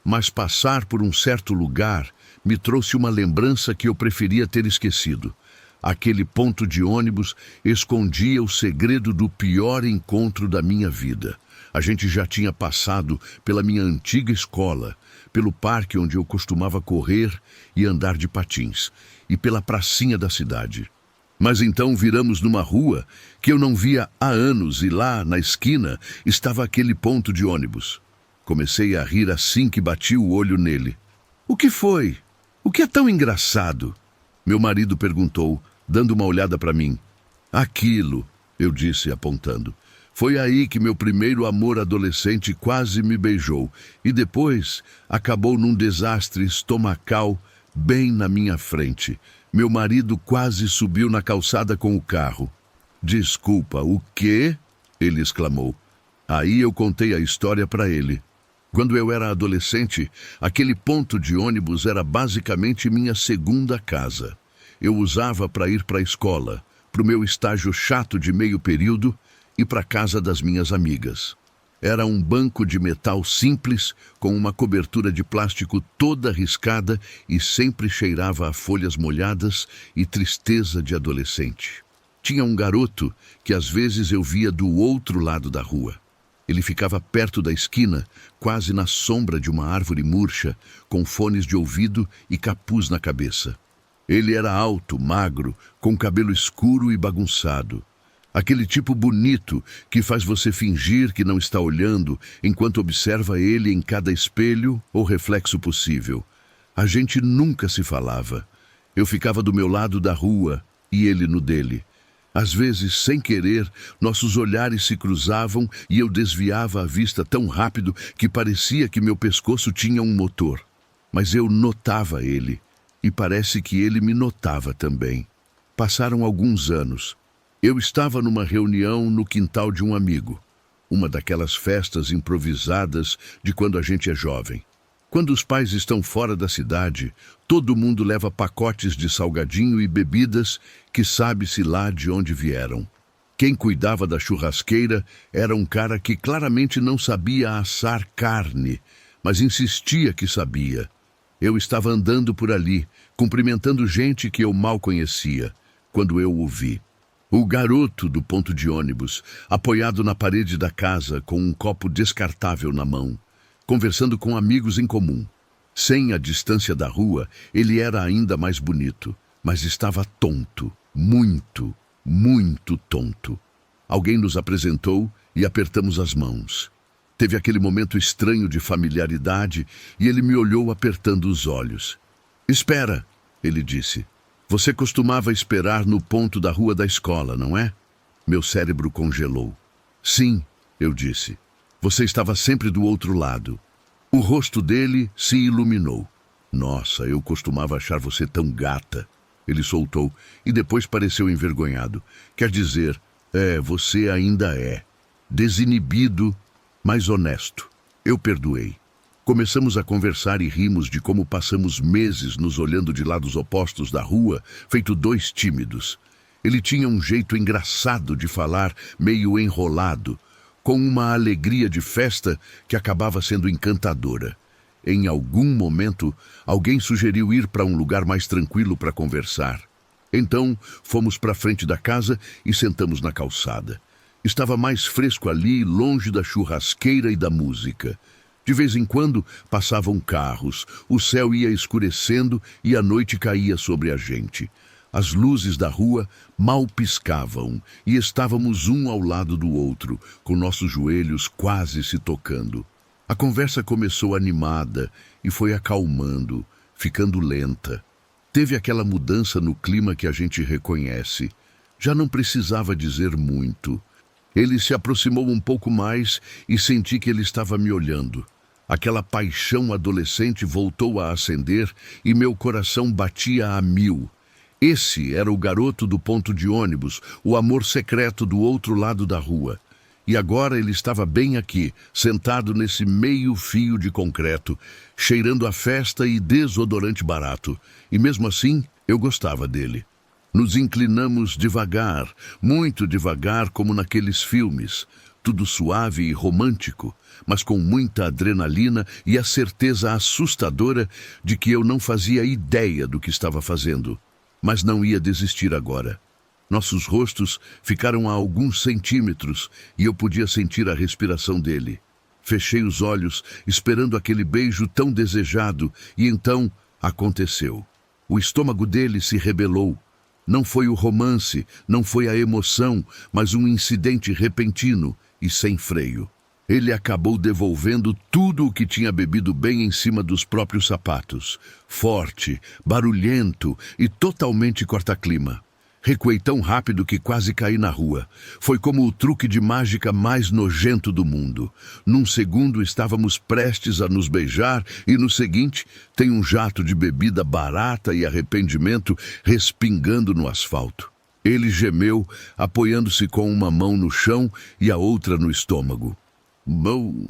Mas passar por um certo lugar me trouxe uma lembrança que eu preferia ter esquecido. Aquele ponto de ônibus escondia o segredo do pior encontro da minha vida. A gente já tinha passado pela minha antiga escola, pelo parque onde eu costumava correr e andar de patins, e pela pracinha da cidade. Mas então viramos numa rua que eu não via há anos e lá, na esquina, estava aquele ponto de ônibus. Comecei a rir assim que bati o olho nele. "O que foi? O que é tão engraçado?" Meu marido perguntou, dando uma olhada para mim. "Aquilo", eu disse, apontando. "Foi aí que meu primeiro amor adolescente quase me beijou e depois acabou num desastre estomacal bem na minha frente. Meu marido quase subiu na calçada com o carro." "Desculpa, o quê?" ele exclamou. Aí eu contei a história para ele. Quando eu era adolescente, aquele ponto de ônibus era basicamente minha segunda casa. Eu usava para ir para a escola, para o meu estágio chato de meio período e para a casa das minhas amigas. Era um banco de metal simples, com uma cobertura de plástico toda riscada e sempre cheirava a folhas molhadas e tristeza de adolescente. Tinha um garoto que às vezes eu via do outro lado da rua. Ele ficava perto da esquina, quase na sombra de uma árvore murcha, com fones de ouvido e capuz na cabeça. Ele era alto, magro, com cabelo escuro e bagunçado. Aquele tipo bonito que faz você fingir que não está olhando enquanto observa ele em cada espelho ou reflexo possível. A gente nunca se falava. Eu ficava do meu lado da rua e ele no dele. Às vezes, sem querer, nossos olhares se cruzavam e eu desviava a vista tão rápido que parecia que meu pescoço tinha um motor. Mas eu notava ele, e parece que ele me notava também. Passaram alguns anos. Eu estava numa reunião no quintal de um amigo, uma daquelas festas improvisadas de quando a gente é jovem. Quando os pais estão fora da cidade, todo mundo leva pacotes de salgadinho e bebidas que sabe-se lá de onde vieram. Quem cuidava da churrasqueira era um cara que claramente não sabia assar carne, mas insistia que sabia. Eu estava andando por ali, cumprimentando gente que eu mal conhecia, quando eu o vi. O garoto do ponto de ônibus, apoiado na parede da casa com um copo descartável na mão, conversando com amigos em comum. Sem a distância da rua, ele era ainda mais bonito, mas estava tonto, muito, muito tonto. Alguém nos apresentou e apertamos as mãos. Teve aquele momento estranho de familiaridade e ele me olhou apertando os olhos. "Espera", ele disse. "Você costumava esperar no ponto da rua da escola, não é?" Meu cérebro congelou. "Sim", eu disse. "Você estava sempre do outro lado." O rosto dele se iluminou. "Nossa, eu costumava achar você tão gata." Ele soltou e depois pareceu envergonhado. "Quer dizer, você ainda é. Desinibido, mas honesto." Eu perdoei. Começamos a conversar e rimos de como passamos meses nos olhando de lados opostos da rua, feito dois tímidos. Ele tinha um jeito engraçado de falar, meio enrolado, com uma alegria de festa que acabava sendo encantadora. Em algum momento, alguém sugeriu ir para um lugar mais tranquilo para conversar. Então, fomos para a frente da casa e sentamos na calçada. Estava mais fresco ali, longe da churrasqueira e da música. De vez em quando, passavam carros, o céu ia escurecendo e a noite caía sobre a gente. As luzes da rua mal piscavam e estávamos um ao lado do outro, com nossos joelhos quase se tocando. A conversa começou animada e foi acalmando, ficando lenta. Teve aquela mudança no clima que a gente reconhece. Já não precisava dizer muito. Ele se aproximou um pouco mais e senti que ele estava me olhando. Aquela paixão adolescente voltou a acender e meu coração batia a 1000. Esse era o garoto do ponto de ônibus, o amor secreto do outro lado da rua. E agora ele estava bem aqui, sentado nesse meio fio de concreto, cheirando a festa e desodorante barato. E mesmo assim, eu gostava dele. Nos inclinamos devagar, muito devagar, como naqueles filmes. Tudo suave e romântico, mas com muita adrenalina e a certeza assustadora de que eu não fazia ideia do que estava fazendo. Mas não ia desistir agora. Nossos rostos ficaram a alguns centímetros e eu podia sentir a respiração dele. Fechei os olhos, esperando aquele beijo tão desejado, e então aconteceu. O estômago dele se rebelou. Não foi o romance, não foi a emoção, mas um incidente repentino e sem freio. Ele acabou devolvendo tudo o que tinha bebido bem em cima dos próprios sapatos. Forte, barulhento e totalmente corta-clima. Recuei tão rápido que quase caí na rua. Foi como o truque de mágica mais nojento do mundo. Num segundo estávamos prestes a nos beijar e no seguinte tem um jato de bebida barata e arrependimento respingando no asfalto. Ele gemeu, apoiando-se com uma mão no chão e a outra no estômago.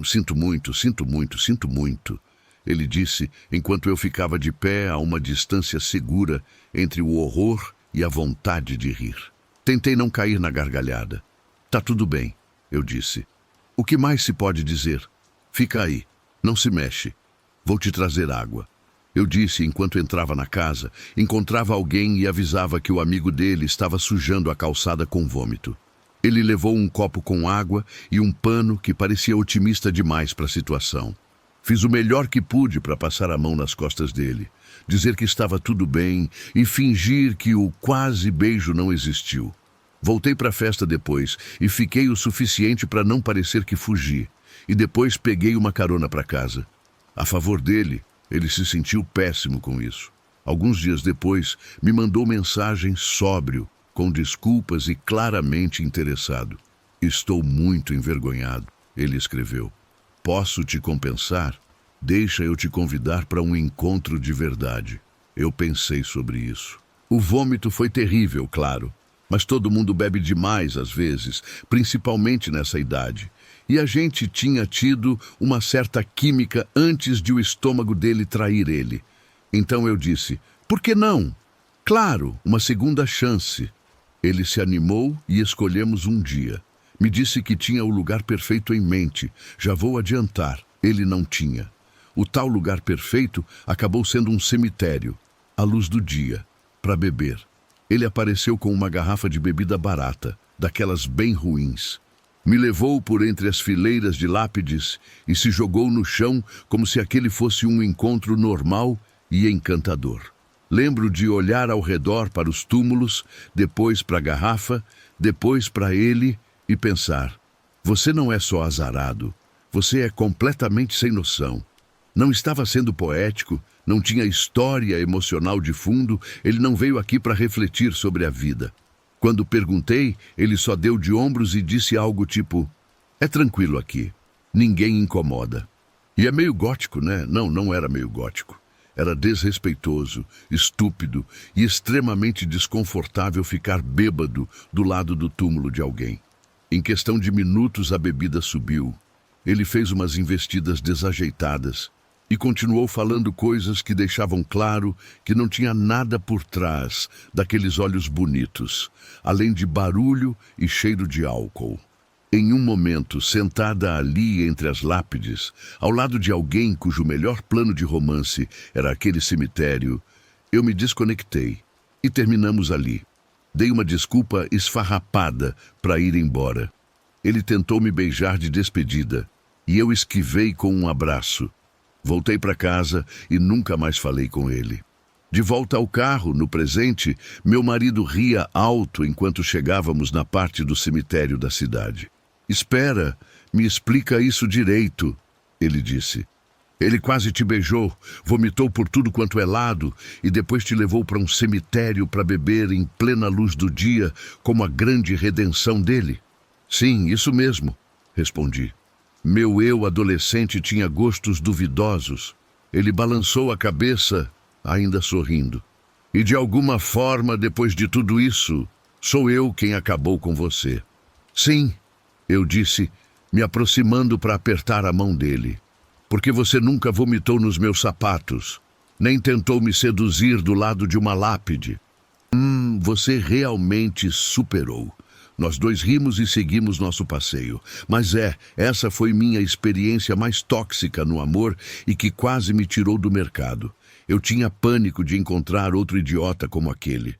Sinto muito, sinto muito, sinto muito", ele disse, enquanto eu ficava de pé a uma distância segura entre o horror e a vontade de rir. Tentei não cair na gargalhada. "Tá tudo bem", eu disse. "O que mais se pode dizer? Fica aí, não se mexe. Vou te trazer água." Eu disse enquanto entrava na casa, encontrava alguém e avisava que o amigo dele estava sujando a calçada com vômito. Ele levou um copo com água e um pano que parecia otimista demais para a situação. Fiz o melhor que pude para passar a mão nas costas dele, dizer que estava tudo bem e fingir que o quase beijo não existiu. Voltei para a festa depois e fiquei o suficiente para não parecer que fugi. E depois peguei uma carona para casa. A favor dele, ele se sentiu péssimo com isso. Alguns dias depois, me mandou mensagem sóbrio, com desculpas e claramente interessado. Estou muito envergonhado, ele escreveu. Posso te compensar? Deixa eu te convidar para um encontro de verdade. Eu pensei sobre isso. O vômito foi terrível, claro. Mas todo mundo bebe demais às vezes, principalmente nessa idade. E a gente tinha tido uma certa química antes de o estômago dele trair ele. Então eu disse, por que não? Claro, uma segunda chance. Ele se animou e escolhemos um dia. Me disse que tinha o lugar perfeito em mente. Já vou adiantar, ele não tinha. O tal lugar perfeito acabou sendo um cemitério, à luz do dia, para beber. Ele apareceu com uma garrafa de bebida barata, daquelas bem ruins. Me levou por entre as fileiras de lápides e se jogou no chão como se aquele fosse um encontro normal e encantador. Lembro de olhar ao redor para os túmulos, depois para a garrafa, depois para ele e pensar, você não é só azarado, você é completamente sem noção. Não estava sendo poético, não tinha história emocional de fundo, ele não veio aqui para refletir sobre a vida. Quando perguntei, ele só deu de ombros e disse algo tipo, é tranquilo aqui, ninguém incomoda. E é meio gótico, né? Não era meio gótico. Era desrespeitoso, estúpido e extremamente desconfortável ficar bêbado do lado do túmulo de alguém. Em questão de minutos a bebida subiu. Ele fez umas investidas desajeitadas e continuou falando coisas que deixavam claro que não tinha nada por trás daqueles olhos bonitos, além de barulho e cheiro de álcool. Em um momento, sentada ali entre as lápides, ao lado de alguém cujo melhor plano de romance era aquele cemitério, eu me desconectei e terminamos ali. Dei uma desculpa esfarrapada para ir embora. Ele tentou me beijar de despedida e eu esquivei com um abraço. Voltei para casa e nunca mais falei com ele. De volta ao carro, no presente, meu marido ria alto enquanto chegávamos na parte do cemitério da cidade. Espera, me explica isso direito, ele disse. Ele quase te beijou, vomitou por tudo quanto é lado e depois te levou para um cemitério para beber em plena luz do dia como a grande redenção dele? Sim, isso mesmo, respondi. Meu eu adolescente tinha gostos duvidosos. Ele balançou a cabeça, ainda sorrindo. E de alguma forma, depois de tudo isso, sou eu quem acabou com você. Sim, eu disse, me aproximando para apertar a mão dele. Porque você nunca vomitou nos meus sapatos, nem tentou me seduzir do lado de uma lápide. Você realmente superou. Nós dois rimos e seguimos nosso passeio. Mas essa foi minha experiência mais tóxica no amor e que quase me tirou do mercado. Eu tinha pânico de encontrar outro idiota como aquele.